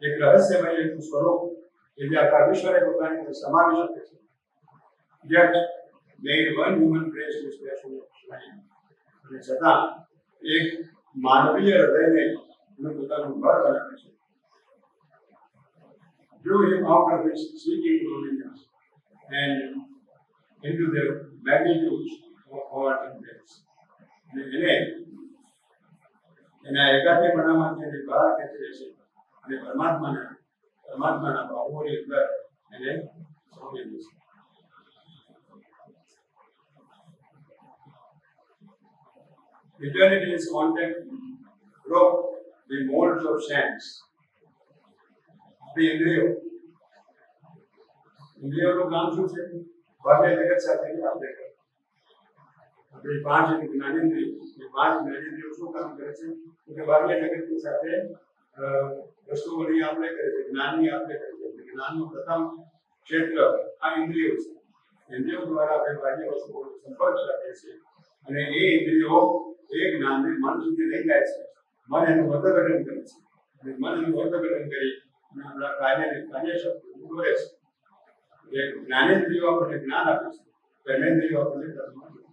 એક રહસ્યમય એક સ્વરૂપ કે જે આખા વિશ્વને પોતાની અંદર સમાવી શકે છે. Yet made one human race to special line. અને છતાં એક માનવીય હૃદયને એનું પોતાનું ઘર બનાવે છે. Drew him out of his seeking loneliness and into the magnitudes of God and grace. એના એકાકીપણામાંથી એને બહાર ખેંચી લે છે અને પરમાત્માના બાહુઓની અંદર એને સોંપી દે છે. Eternity's contact broke the molds of sense. આપણી ઇન્દ્રિયોનું કામ શું છે? બાહ્ય જગત સાથે આપણે આપણી પાંચ જ્ઞાનેન્દ્રિયો શું કામ કરે છે? કે બાહ્ય જગતની સાથે વસ્તુઓની આપણે કરે છે, જ્ઞાનની આપણે કરે છે. જ્ઞાનનું પ્રથમ ક્ષેત્ર આ ઇન્દ્રિયો છે. ઇન્દ્રિયો દ્વારા આપણે બાહ્ય વસ્તુઓનો સંપર્ક રાખીએ છીએ અને એ ઇન્દ્રિયો એ જ્ઞાનને મન સુધી લઈ જાય છે. મન એનું અર્થઘટન કરે છે અને મન એનું અર્થઘટન કરી અને આપણા કાર્યશક્તિ દોરે છે. જે જ્ઞાનેન્દ્રિયો આપણને જ્ઞાન આપે છે, કર્મેન્દ્રિયો આપણને કર્મ આપે છે.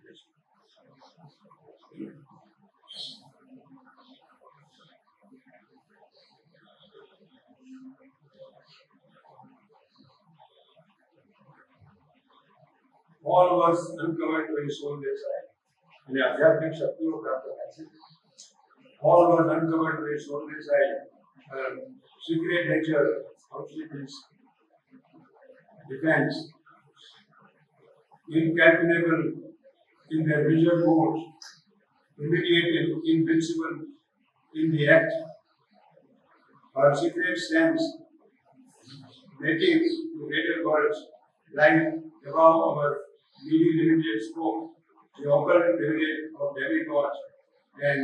All was uncovered to his soul inside. અને આધ્યાત્મિક શક્તિઓ પ્રાપ્ત થાય છે. All was uncovered to his soul inside. Secret nature of his defense, incalculable in their visual modes, immediate and invincible in the act. Our secret sense, native to greater worlds, life above our needy limited scope, the occult privilege of demigods, and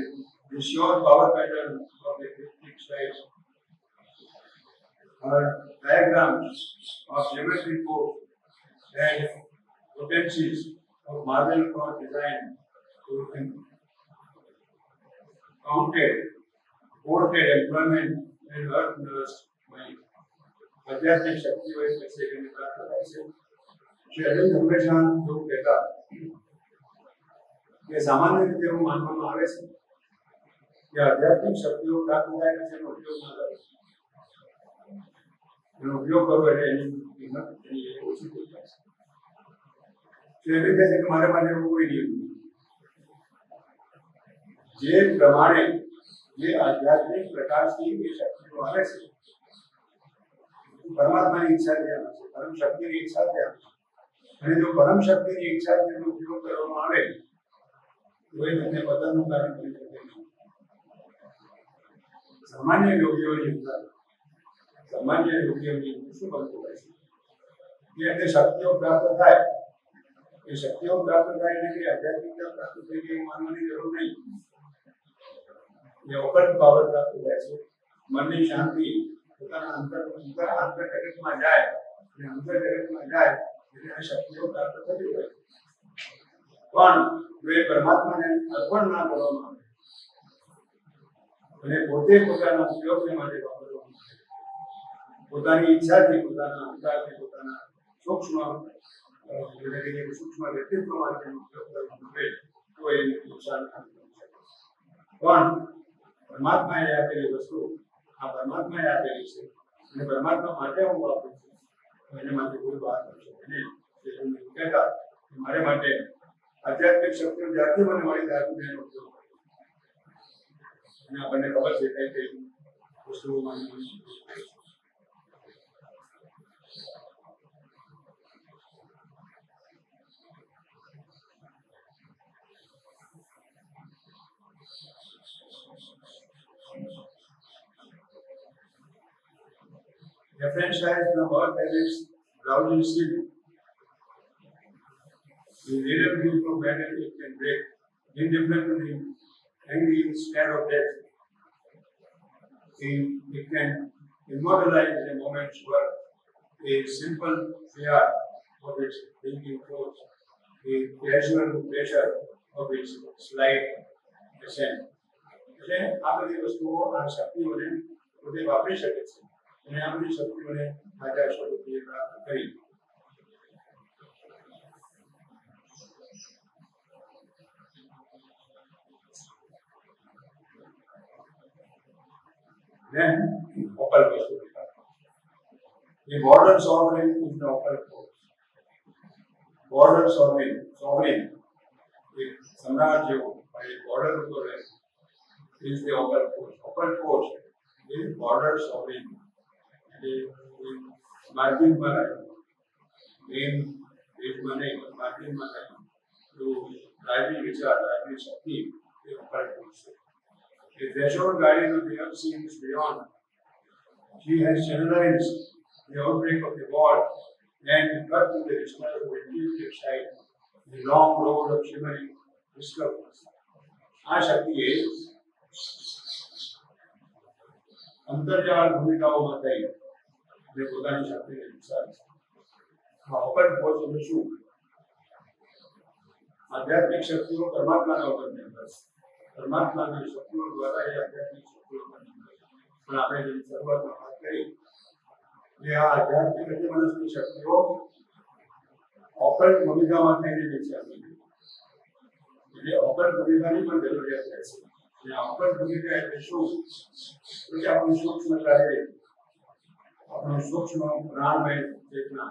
the sure power pattern of the cryptic skies. Our diagrams of geometric code and potencies of marble for design to counted, ported employment and earth nursed mind. આધ્યાત્મિક શક્તિઓ એક second પ્રાપ્ત થાય છે. શ્રી અરવિંદ હંમેશા એવું કહેતા કે સામાન્ય રીતે એવું માનવામાં આવે છે કે આધ્યાત્મિક શક્તિઓ પ્રાપ્ત થાય પછી એનો ઉપયોગ ન કરે. એનો ઉપયોગ કરવો એટલે એની કિંમત એની ઓછી થઈ જાય છે. શ્રી અરવિંદ કહે છે કે મારા માટે એવું કોઈ નિયમ નથી. જે પ્રમાણે જે આધ્યાત્મિક પ્રકાશથી એ શક્તિઓ આવે છે, પરમાત્માની ઈચ્છા ત્યાં છે, પરમ શક્તિની ઈચ્છા ત્યાં છે. અને જો પરમ શક્તિની ઈચ્છાથી એનો ઉપયોગ કરવામાં આવે તો એ તમને પતનનું કારણ બની શકે નહીં. સામાન્ય યોગીઓની અંદર શું બનતું હોય છે કે એને શક્તિઓ પ્રાપ્ત થાય, એ શક્તિઓ પ્રાપ્ત થાય એટલે કે આધ્યાત્મિકતા પ્રાપ્ત થઈ ગઈ માનવાની જરૂર નહીં. એ ઓપન પાવર પ્રાપ્ત થાય છે, મનની શાંતિ પોતાના અંતર જગતમાં જાય, અને અંતર જગતમાં જાય એટલે આ શક્તિઓ પ્રાપ્ત થતી હોય. પણ જો એ પરમાત્માને અર્પણ ના કરવામાં આવે અને પોતે પોતાના ઉપયોગને માટે વાપરવામાં આવે, પોતાની ઈચ્છાથી, પોતાના અહંકારથી, પોતાના સૂક્ષ્મ વ્યક્તિત્વ માટેનો ઉપયોગ કરવામાં આવે તો એને નુકસાન થઈ શકે. પણ પરમાત્માએ આપેલી વસ્તુ આ પરમાત્માએ આપેલી છે અને પરમાત્મા માટે હું વાપરું છું, તો એને માટે કોઈ વાત કરી શકે નહીં. કહેતા મારે માટે આધ્યાત્મિક શક્તિઓ જ્યારથી મને મળી ત્યારથી એનો ઉપયોગ કર્યો, અને આપણને ખબર છે કઈ કઈ વસ્તુઓમાં Differentiate the birth habits, drowsy sleep. The later view from bed and it can break, indifferent to the angry stare of death. It can immortalize a moment's work, a simple fear of its thinking force, a casual pleasure of its slight ascent. એટલે આ બધી વસ્તુઓ આ શક્તિઓને પોતે વાપરી શકે છે અને આ બધી શક્તિઓને આધાર સ્વરૂપે પ્રાપ્ત કરી. Then opal વસ્તુ the modern sovereign is the opal force. Border sovereign એક સમ્રાટ જેવો બોર્ડર ઉપર રહે is the opal force. Opal force is border sovereign. એટલે માર્જિનમાં રહે, મેઇન દેશમાં નહીં પણ માર્જિનમાં રહે તો રાજ્ય વિચાર, રાજ્ય શક્તિ એ opal force છે. The threshold guardian of the unseen is beyond. She has channelized the outbreak of the war and cut to the listener of intuitive sight the long road of shimmering discoveries. આ શક્તિએ અંતર્જાળ ભૂમિકાઓમાં થઈ અને પોતાની શક્તિને વિકસાવી છે. Open force એટલે શું? આધ્યાત્મિક શક્તિઓ પરમાત્માના ઉપર નિર્ભર છે, પરમાત્માની શક્તિઓ દ્વારા એ આધ્યાત્મિક શક્તિઓ પર નિર્ભર છે. પણ આપણે જેની શરૂઆતમાં વાત કરી કે આ આધ્યાત્મિક એટલે મનસ્ની શક્તિઓ ઓપન ભૂમિકામાં થઈને નીચે આવી ગઈ, એટલે ઓપન ભૂમિકાની પણ જરૂરિયાત રહે છે. અને ઓપન ભૂમિકા એટલે શું? તો કે આપણું સૂક્ષ્મ શરીર, આપણું સૂક્ષ્મ પ્રાણમય ચેતના,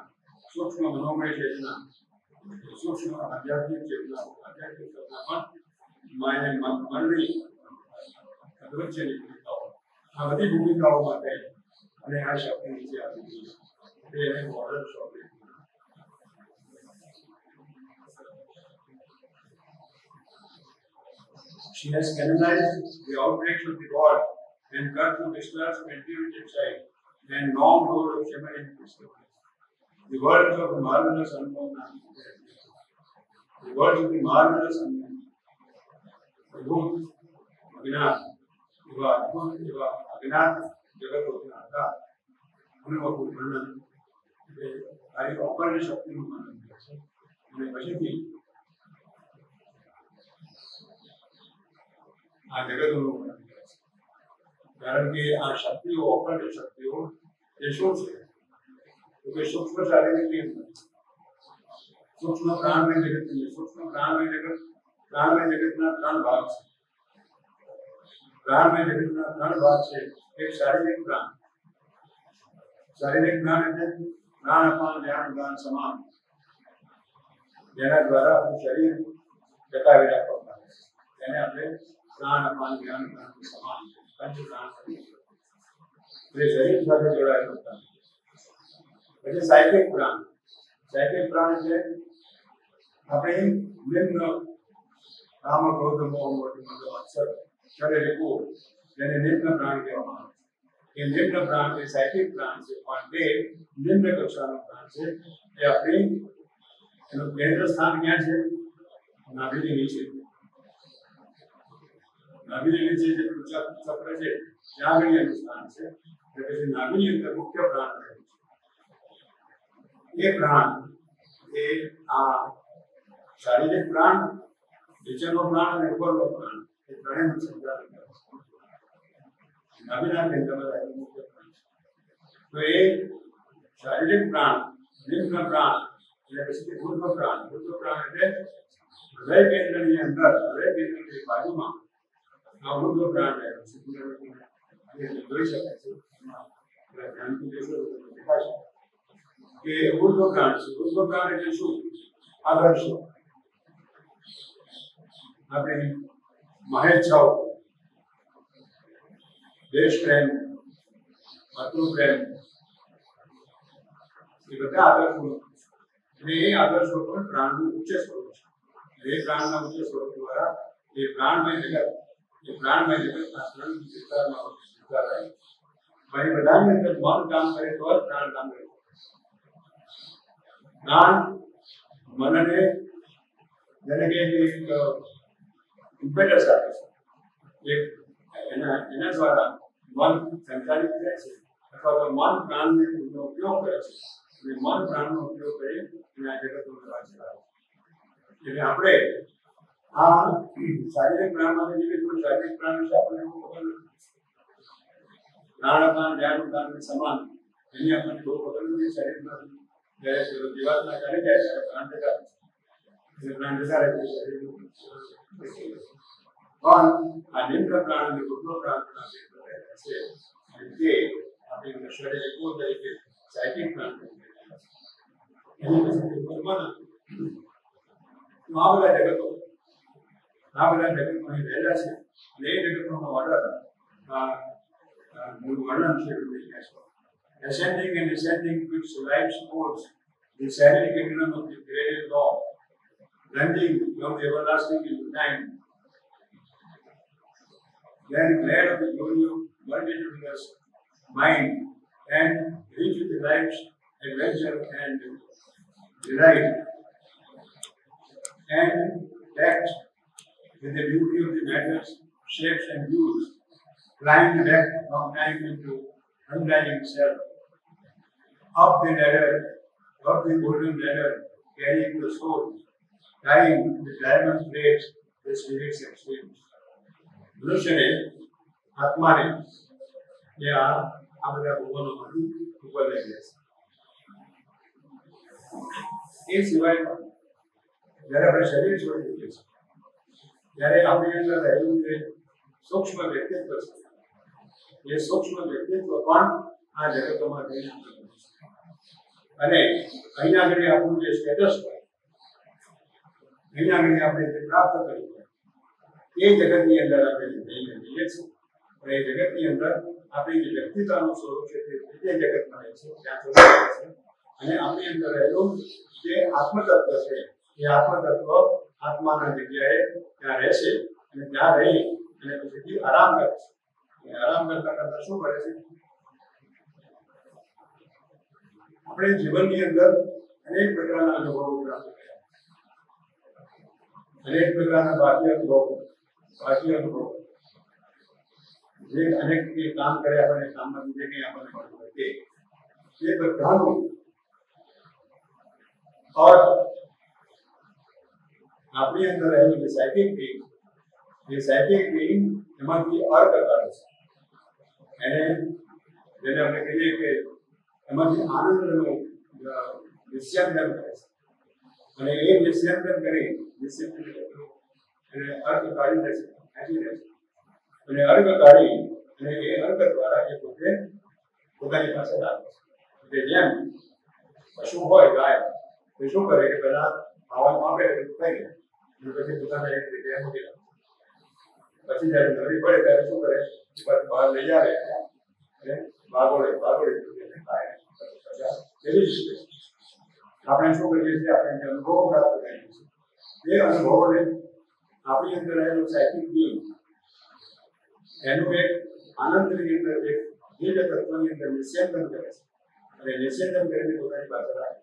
સૂક્ષ્મ મનોમય ચેતના, સૂક્ષ્મ આધ્યાત્મિક ચેતના, આધ્યાત્મિક ચેતના પણ મનની અદ્વૈતની ભૂમિકાઓ, આ બધી ભૂમિકાઓ માટે અને આ શક્તિ નીચે આવી ગઈ છે એને border sovereign. She has canalized the outbreaks of the war and cut through distrust of intuitive sight and long road of shimmering discoveries. The words of the marvelous unknown are there. The words of the marvelous unknown. અદ્ભુત અજ્ઞાત એવા અજ્ઞાત જગતોના હતા અનુભવનું વર્ણન એટલે તારી ઓપરની શક્તિનું વર્ણન કરે છે. અને પછીથી આ જગતોનું વર્ણન કરે છે, કારણ કે આ શક્તિઓ, ઓપરની શક્તિઓ એ શું છે? તો કે સૂક્ષ્મ શારીરિક નથી, સૂક્ષ્મ પ્રાણમય જગત નહીં. સૂક્ષ્મ પ્રાણમય જગતના ત્રણ ભાગ છે. પ્રાણમય જગતના ત્રણ ભાગ છે. એક શારીરિક પ્રાણ. શારીરિક પ્રાણ એટલે પ્રાણ અપાન ધ્યાન ઉદાન સમાન, જેના દ્વારા આપણું શરીર ટકાવી રાખવામાં આવે છે, તેને આપણે પ્રાણ અપાન જ્ઞાન પ્રાણ સમાન પંચ પ્રાણ એ શરીર સાથે જોડાયેલું પ્રાણ. પછી સાયકિક પ્રાણ એટલે આપણે નિમ્ન કામ ક્રોધ મોહ મદ અક્ષર શરીર કુળ જેને નિમ્ન પ્રાણ કહેવામાં આવે છે. એ નિમ્ન પ્રાણ એ સાયકિક પ્રાણ છે, પણ તે નિમ્ન કક્ષાનો પ્રાણ છે. એ આપણી એનું કેન્દ્ર સ્થાન ક્યાં છે? નાભીની નીચે. નાભીની નીચે જે ચક્ર છે ત્યાં આગળ એનું સ્થાન છે. પછી નાભીની અંદર મુખ્ય પ્રાણ રહેલું છે. એ પ્રાણ એ આ શારીરિક પ્રાણ, નીચેનો પ્રાણ અને ઉપરનો પ્રાણ એ ત્રણેયનું સંચાલન કરે છે. નાભીના કેન્દ્રમાં રહેલું મુખ્ય પ્રાણ છે. તો એ શારીરિક પ્રાણ, નિમ્ન પ્રાણ એટલે પછી ઉર્ધ્વ પ્રાણ એટલે હૃદય કેન્દ્રની અંદર, હૃદય કેન્દ્રની બાજુમાં આ ઉર્ધ્વ પ્રાણ રહેલું છે. જોઈ શકાય છે ધ્યાનથી જોશો તો દેખાશે કે ઉર્ધ્વ પ્રાણ છે. ઉર્ધ્વ પ્રાણ એટલે શું? આદર્શો, આપણી મહેચ્છાઓ, દેશ પ્રેમ, માતૃ પ્રેમ, એ બધા આદર્શો અને એ આદર્શો પણ પ્રાણનું ઉચ્ચ સ્વરૂપ છે. એ પ્રાણના ઉચ્ચ સ્વરૂપ દ્વારા એ પ્રાણમય જગત આ વિસ્તારમાં ભાઈ બધાની અંદર મન કામ કરે તો જ પ્રાણ કામ કરે. પ્રાણ મનને જેને કે ઇમ્પેટસ આપે છે, એના દ્વારા મન સંચાલિત થાય છે અથવા તો મન પ્રાણનો ઉપયોગ કરે છે અને મન પ્રાણનો ઉપયોગ કરી અને આ જગતનો પ્રવાહ ચલાવે છે. એટલે આપણે આ શારીરિક પ્રાણમાં જે કીધું શારીરિક પ્રાણ વિશે આપણને એવું ખબર નથી. પ્રાણ અપાન જ્ઞાન પ્રાણ સમાન એની આપણને બહુ ખબર નથી. શરીરમાં જ્યારે જીવાત્મા ચાલી જાય ત્યારે પ્રાણ જતા રહે છે શરીર. પણ આ નિમ્ન પ્રાણ અને ઉર્ધ્વ પ્રાણ છે તે આપણી શરીર એકવો તરીકે સાયકિક પ્રાણ એની પછી આ બધા જગતમાં રહેલા છે અને એ જગતનો ઓર્ડર વર્ણન છે. Ascending and descending which life supports the cyclic kingdom of the created law, blending from the everlasting into time, then glad of the glory of multitudinous mind and rich with the life's adventure and delight, and decked with the beauty of the matters, shapes and hues, climbed back from time into undying self, up the golden ladder, carrying the soul, tying the diamond threads, the spirit's extremes. મનુષ્યને આત્માને એ આ બધા ભગવાનોમાંથી ઉપર લઈ જાય છે. એ સિવાય જ્યારે આપણે શરીર છોડી દઈએ છીએ ત્યારે આપણી અંદર રહેલું જે સૂક્ષ્મ વ્યક્તિત્વ છે એ સૂક્ષ્મ વ્યક્તિત્વ પણ આ જગતોમાં જઈને અને અહીંયા આગળ આપણું જે સ્ટેટસ હોય, અહીંયા આગળ આપણે જે પ્રાપ્ત કર્યું હોય એ જગતની અંદર આપણે જઈને જઈએ છીએ. પણ એ જગતની અંદર આપણી જે વ્યક્તિત્વનું સ્વરૂપ છે તે બીજે જગતમાં રહે છે, ત્યાં જોડાયેલું છે. અને આપણી અંદર રહેલું જે આત્મતત્વ છે એ આત્મતત્વ આત્માના જગ્યાએ ત્યાં રહેશે અને ત્યાં રહી અને પછી આરામ કરે છે. આરામ કરતા શું કરે છે? આપણે જીવનની અંદર અનેક પ્રકારના અનુભવો પ્રાપ્ત કર્યા, અનેક પ્રકારના બાહ્ય અનુભવો જે અનેક કામ કર્યા આપણને કામમાં જે કંઈ આપણને મળતું હોય તે બધાનું અર્થ આપણી અંદર રહેલું જે સાયકિક બીઇંગ એમાંથી અર્થ કાઢે છે. એને જેને આપણે કહીએ કે એમાંથી આનંદનું નિસ્યંદન કરે છે અને એ નિસ્યંદન કરી એને અર્થ કાઢી દે છે, ખેંચી દે છે અને અર્થ કાઢી અને એ અર્થ દ્વારા એ પોતે પોતાની પાસે લાવે છે. જેમ પશુ હોય ગાય એ શું કરે કે પહેલા ખાવાનું આપે ખાઈ લે અને પછી પોતાના એક જગ્યાએ મૂકી રાખે. પછી જ્યારે નવી પડે ત્યારે શું કરે પછી બહાર લઈ આવે અને ભાગોળે ખાય એવી જ રીતે આપણે શું કરીએ છીએ આપણે જે અનુભવો પ્રાપ્ત કરીએ છીએ એ અનુભવોને આપણી અંદર રહેલું સાયકિક બીમ એનું એક આનંદની અંદર એક દિવ્ય તત્વની અંદર નિસ્યંદન કરે છે અને નિસ્યંદન કરીને પોતાની પાસે રાખે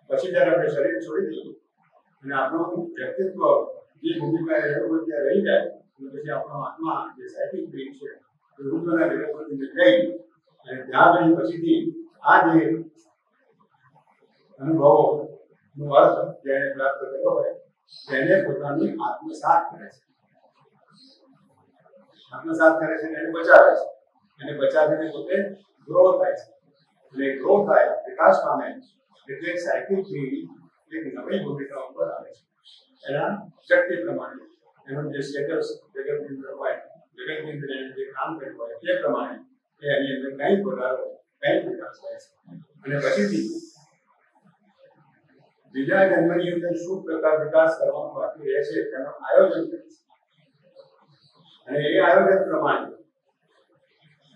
છે પછી જ્યારે આપણે શરીર છોડી દઈએ અને આપણું વ્યક્તિત્વ જે ભૂમિકા રહેવું ત્યાં રહી જાય અને પછી આપણો આત્મા જે સાયકિક બીમ છે એ રૂપના જગતમાંથી લઈ અને ત્યાં ગઈ પછીથી આ જે અનુભવોનો અર્થ જેને પ્રાપ્ત કર્યો હોય તેને પોતાની આત્મસાત કરે છે એને બચાવે છે એને બચાવીને પોતે ગ્રો થાય છે અને ગ્રો થાય વિકાસ પામે એટલે સાયકિક એક નવી ભૂમિકા ઉપર આવે છે એના શક્તિ પ્રમાણે એનું જે સ્ટેટસ જગતની અંદર હોય જગતની અંદર એને જે કામ કર્યું હોય તે પ્રમાણે એની અંદર કંઈક વધારો કંઈક વિકાસ થાય છે અને પછીથી બીજા જન્મની અંદર શું પ્રકાર વિકાસ કરવાનો બાકી રહેશે તેનું આયોજન કરે છે અને એ આયોજન પ્રમાણે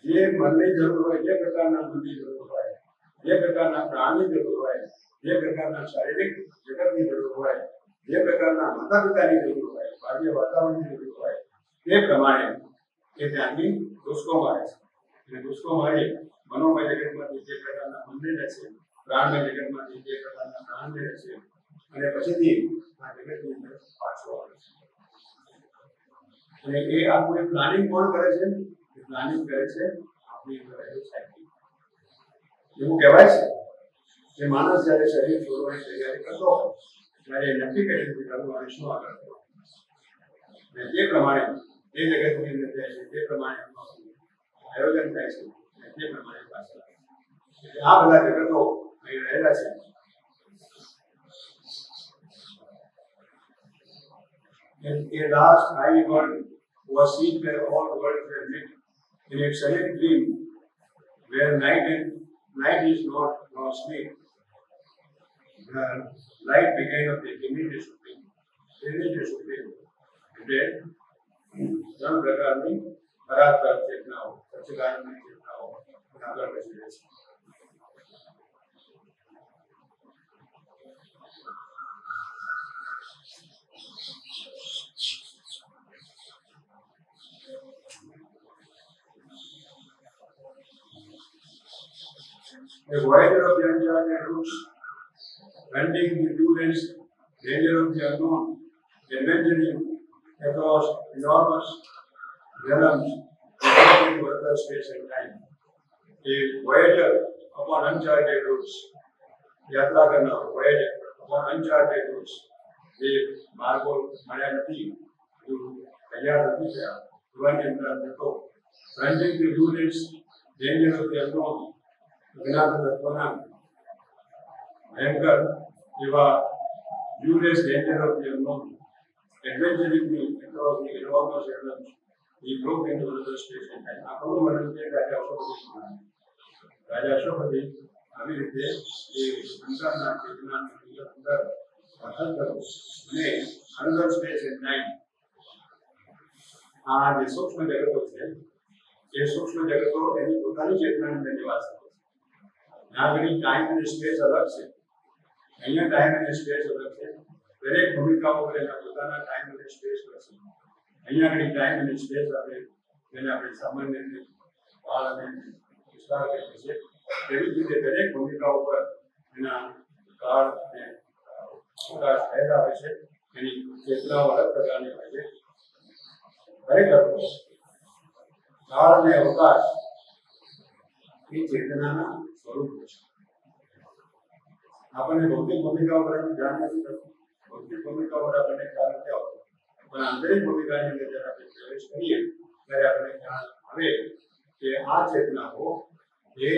જે મનની જરૂર હોય જે પ્રકારના મનની જરૂર હોય જે પ્રકારના પ્રાણની જરૂર હોય જે પ્રકારના શારીરિક જગતની જરૂર હોય જે પ્રકારના માતા પિતાની જરૂર હોય બાહ્ય વાતાવરણની જરૂર હોય તે પ્રમાણે એ ત્યાંથી ઘૂસકો મારે છે અને ઘૂસકો મારી મનોમય જગતમાંથી જે પ્રકારના મનને રહેશે પ્રાણમય જગતમાંથી જે પ્રકારના પ્રાણને રહેશે અને પછીથી આ જગતની અંદર પાછો આવે છે અને એ આખું પ્લાનિંગ કોણ કરે છે એ પ્લાનિંગ કરે છે આપણી અંદર રહેલું સાયકિક એવું કહેવાય છે કે માણસ જ્યારે શરીર છોડવાની તૈયારી કરતો હોય ત્યારે નક્કી કરી દીધું મારે શું આગળ કરવું અને તે પ્રમાણે એ જગતની અંદર જાય છે તે પ્રમાણે આયોજન થાય છે અને તે પ્રમાણે પાછળ એટલે આ બધા જગતો અહીં રહેલા છે And a last high world was seen where all worlds were lit in a silent dream, where night is not nor sleep. The light began of the image supreme. Image supreme. એટલે ત્રણ પ્રકારની પરાત્પર ચેતનાઓ સચ્ચિદાનંદની ચેતનાઓ આગળ વધી રહી છે. A voyager of the uncharted roots, hunting the endurance, danger of the unknown, adventuring across enormous realms, into other space and time. A voyager upon uncharted routes, યાત્રા કરનાર voyager upon uncharted routes, જે માર્ગો મળ્યા નથી, તૈયાર નથી થયા, એવાની અંદર હતો. hunting the endurance, danger of the unknown, જ્ઞાત તત્વના ભયંકર એવા યુરેસ danger of the unknown adventuring across the enormous realms he broke into another space and time. આ ઘણું વર્ણન છે રાજા અશોકપતિ આવી રીતે એ અંતરના ચેતનાની અંદર દાખલ કરો અને another space and time આ જે સૂક્ષ્મ જગતો છે એ સૂક્ષ્મ જગતો એની પોતાની ચેતનાની અંદર નિવાસ કરે છે. यहाँ घड़ी टाइम एंड स्पेस अलग से અહીંયા टाइम एंड स्पेस अलग છે દરેક ભૂમિકાઓ પર એના પોતાના टाइम एंड स्पेस હોય છે અહીંયા ઘડી टाइम एंड स्पेस આપણે જેને આપણે સામાન્ય રીતે કાળ અને વિસ્તાર કહીએ છીએ એવી જ રીતે દરેક ભૂમિકાઓ પર એના કાળ અને અવકાશ રહેલા હોય છે એની ચેતનાઓ અલગ પ્રકારની હોય છે ખરેખર કાળ અને અવકાશ એ ચેતનાના સ્વરૂપ છે. આપણને ભૌતિક ભૂમિકાઓ પર ધ્યાન નથી કરતું, ભૌતિક ભૂમિકાઓ પર આપણને ખ્યાલ નથી આવતો, પણ આંતરિક ભૂમિકાની અંદર જ્યારે આપણે પ્રવેશ કરીએ ત્યારે આપણને ખ્યાલ આવે કે આ ચેતનાઓ એ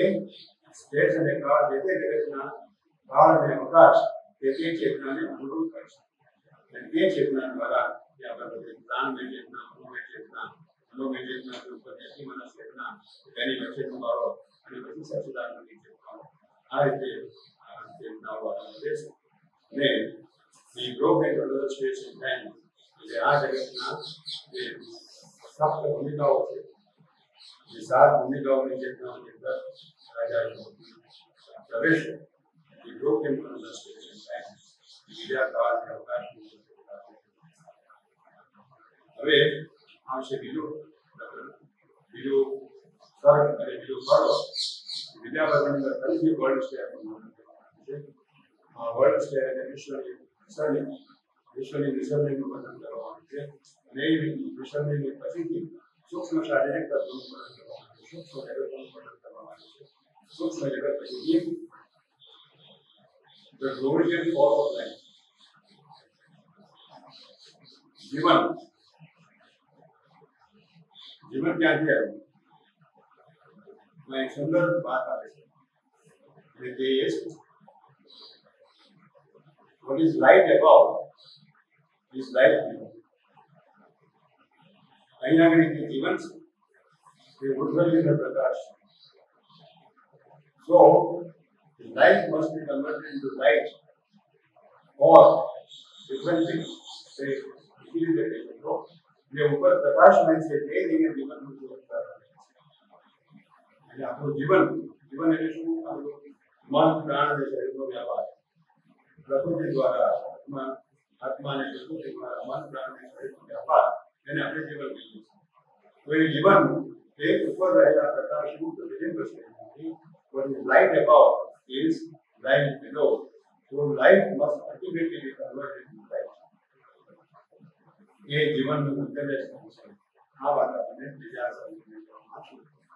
સ્પેસ અને કાળ જે તે જગતના કાળ અને અવકાશ તે ચેતનાને અનુરૂપ કરે છે અને તે ચેતના દ્વારા જે આપણે બધી પ્રાણમય ચેતના, મનોમય ચેતના, મનસ ચેતના તેની વચ્ચેનો ગાળો અને પછી સચ્ચિદાનંદની ચેતનાઓ આ રીતે ચેતનાઓ વધે છે અને the broke into other space and time એટલે આ જગતના જે સપ્ત ભૂમિકાઓ છે, જે 7 ભૂમિકાઓની ચેતનાઓની અંદર રાજા પ્રવેશ એ યોગ્ય મનોદર્શન થાય બીજા કાળ અને અવકાશની હવે આવશે બીજું સ્વર્ગ અને બીજું સ્વર્ગ બીજા વર્ગની અંદર ફરીથી વર્લ્ડ સ્ટેર વર્લ્ડ સ્ટેર એટલે વિશ્વની વિસર્જનનું વર્ણન કરવાનું છે અને એ વિસર્જનની પછીથી સૂક્ષ્મ શારીરિક તત્વોનું વર્ણન કરવાનું છે, સૂક્ષ્મ જગતનું વર્ણન કરવાનું છે. સૂક્ષ્મ જગત પછી the glory and fall of life. જીવન ક્યાંથી આવ્યું? એક સુંદર વાત આવે છે અને તે એ છે what is light above is light below. અહીં આગળ જે જીવન છે એ ઉર્ધ્વલિંગ પ્રકાશ. So light must be converted into light or different things. Say, it is the case. So, જે ઉપર પ્રકાશમય છે તે રીતે જીવનનું જીવન કરે છે. એટલે આપણું જીવન એટલે શું? આપણું મન, પ્રાણ અને શરીરનો વ્યાપાર પ્રકૃતિ દ્વારા આત્મા અને પ્રકૃતિ દ્વારા મન, પ્રાણ અને શરીરનો વ્યાપાર એને આપણે જીવન કહીએ છીએ. તો એ જીવન એ ઉપર રહેલા પ્રકાશનું પ્રતિબિંબ છે. What is light above is light below. So light must ultimately be converted into light. ये जीवन में मुद्दे हैं. આ વાત આપણે બીજા સમયમાં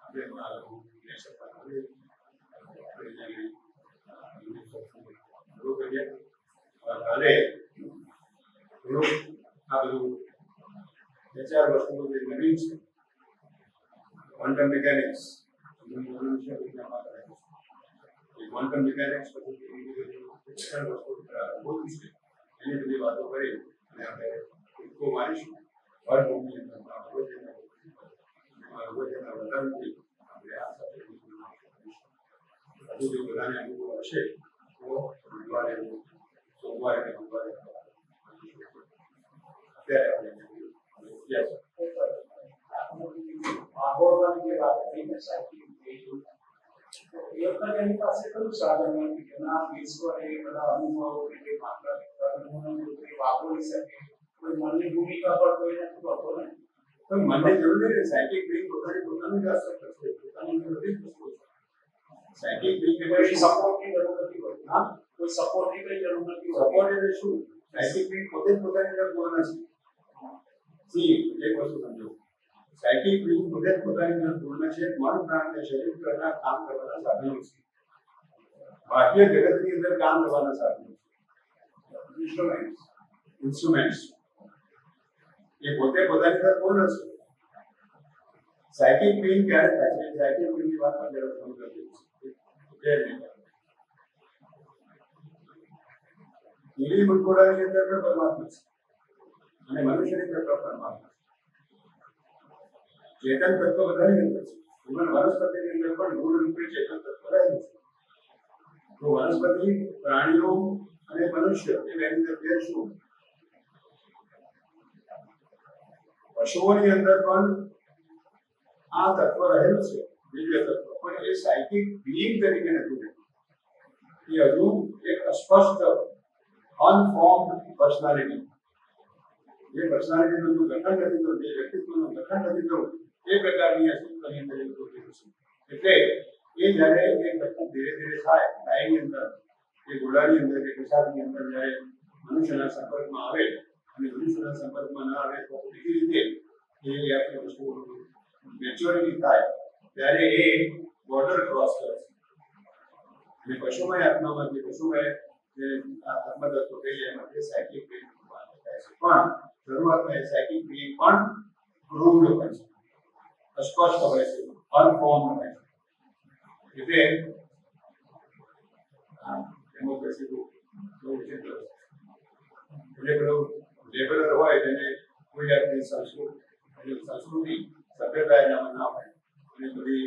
આપણે આપણે શકતા નથી. કાલે આ બધું વિચાર વસ્તુઓ જે નવીન છે ક્વોન્ટમ મિકેનિક્સ મનુષ્ય વિજ્ઞાનમાં કરે છે. ક્વોન્ટમ મિકેનિક્સ પછી વસ્તુ એની બધી વાતો કરી અને આપણે ટૂંકો મારીશું. વર્ગની અંદર વધારથી આપણે આ સાથે હજુ જો બધાને અનુભવ હશે તો સોમવારે અત્યારે આપણે એની પાસે કયું સાધન નથી એના ઈશ્વરે બધા અનુભવો કે માત્ર વાપરી શકે કોઈ મનની ભૂમિકા પર કોઈ નથી હોતો ને. તો મને જરૂર નથી. સાયકિક બિંગ પોતાનું જ અસર કરશે, પોતાની બધી વસ્તુ છે. સાયકિક બિંગ કોઈ સપોર્ટની જરૂર નથી હોતી. હા, કોઈ સપોર્ટની કઈ જરૂર નથી હોતી. સપોર્ટ એટલે શું? સાયકિક બિંગ પોતે જ પોતાની અંદર પૂર્ણ છે. સી એક વસ્તુ સમજો, સાયકિક બિંગ પોતે જ પોતાની અંદર પૂર્ણ છે. મન, પ્રાણ અને શરીર પરના કામ કરવાના સાધનો છે. બાહ્ય જગતની અંદર કામ કરવાના સાધનો છે, ઇન્સ્ટ્રુમેન્ટ્સ. એ પોતે પોતાની અંદર પૂર્ણ છે. સાયકિક બિંગ ક્યારે થાય છે? સાયકિક બિંગની વાત પણ જરા સમજ કરવી છે. નીલી મંગોળાની અંદર પણ પરમાત્મા છે અને મનુષ્યની અંદર પણ પરમાત્મા છે. ચેતન તત્વ બધાની અંદર છે. ઇવન વનસ્પતિની અંદર પણ મૂળ રૂપે ચેતન તત્વ રહેલું છે. તો વનસ્પતિ, પ્રાણીઓ અને મનુષ્ય એ બેની અંદર ફેર શું? પશુઓની અંદર પણ આ તત્વ રહેલું છે, દિવ્ય તત્વ, પણ એ સાયકિક બિંગ તરીકે નથી રહેતું. એ હજુ એક અસ્પષ્ટ અનફોર્મ્ડ પર્સનાલિટી, જે પર્સનાલિટીનું ગઠન નથી થયું, જે વ્યક્તિત્વનું ગઠન નથી થયું, એ પ્રકારની અસ્તિત્વની અંદર એ પ્રવૃત્તિ છે. એટલે એ જ્યારે એ ઘટના ધીરે ધીરે થાય ગાયની અંદર, એ ઘોડાની અંદર કે પેશાબની અંદર જ્યારે મનુષ્યના સંપર્કમાં આવે અને મનુષ્યના સંપર્કમાં ન આવે તો બીજી રીતે એ આખી વસ્તુ મેચ્યોરિટી થાય ત્યારે એ બોર્ડર ક્રોસ કરે છે. અને પશુમય આત્મામાંથી પશુમય જે આત્મતત્વ કહીએ એમાંથી સાયકિક બિંગ થાય છે. પણ શરૂઆતમાં એ સાયકિક બિંગ પણ ક્રૂડ હોય છે, અસ્પષ્ટ હોય છે, અનફોર્મ્ડ હોય છે. એટલે ડેમોક્રેસી બહુ વિચિત્ર છે. એટલે પેલો લેબરર હોય તેને કોઈ જાતની સંસ્કૃતિ સભ્યતા એનામાં ના હોય અને બધી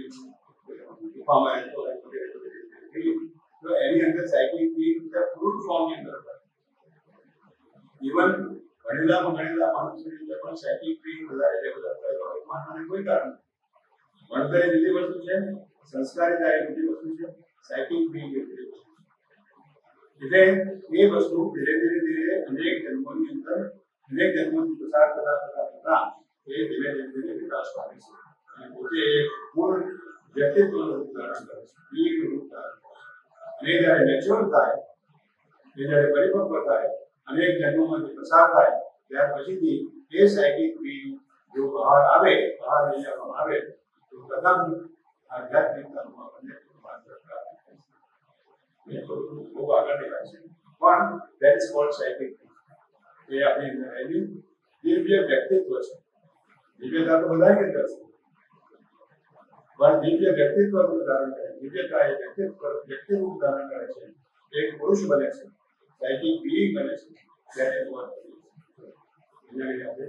ગુફામાં રહેતો હોય વગેરે તો એની અંદર સાયકિક બિંગ ક્રૂડ ફોર્મની અંદર હોય. ઇવન ભણેલા માણસોની અંદર પણ સાયકિક બિંગ વધારે ડેવલપ થયેલો હોય માનવાનું કોઈ કારણ નથી. ભણતર એ બીજી વસ્તુ છે, સંસ્કારિતા એ બીજી વસ્તુ છે, સાયકિક બિંગ એ બીજી વસ્તુ છે. એટલે એ વસ્તુ ધીરે ધીરે અનેક જન્મોની અંદર અનેક જન્મોથી પસાર થતા એ ધીરે ધીરે વિકાસ પામે છે અને પોતે પૂર્ણ વ્યક્તિત્વનું રૂપ ધારણ કરે છે, બિંગનું રૂપ ધારણ કરે છે. અને જ્યારે મેચ્યોર થાય, એ જ્યારે પરિપક્વ થાય, અનેક જન્મોમાંથી પસાર થાય, ત્યાર પછીથી એ સાયકિક બિંગ જો બહાર લઈ આવવામાં આવે તો પ્રથમ આધ્યાત્મિકતાનું આપણને માર્ગ પ્રાપ્ત થાય છે. એ તો બહુ આગળની વાત છે, પણ that is called psychic being. એ આપણી અંદર રહેલી દિવ્ય વ્યક્તિત્વ છે. દિવ્યતા તો બધાની અંદર છે, પણ દિવ્ય વ્યક્તિત્વ રૂપ ધારણ કરે, દિવ્યતા એ વ્યક્તિ રૂપ ધારણ કરે છે. એક પુરુષ બને છે, સાયકિક બિંગ બને છે, ત્યારે વાત કરીએ છીએ.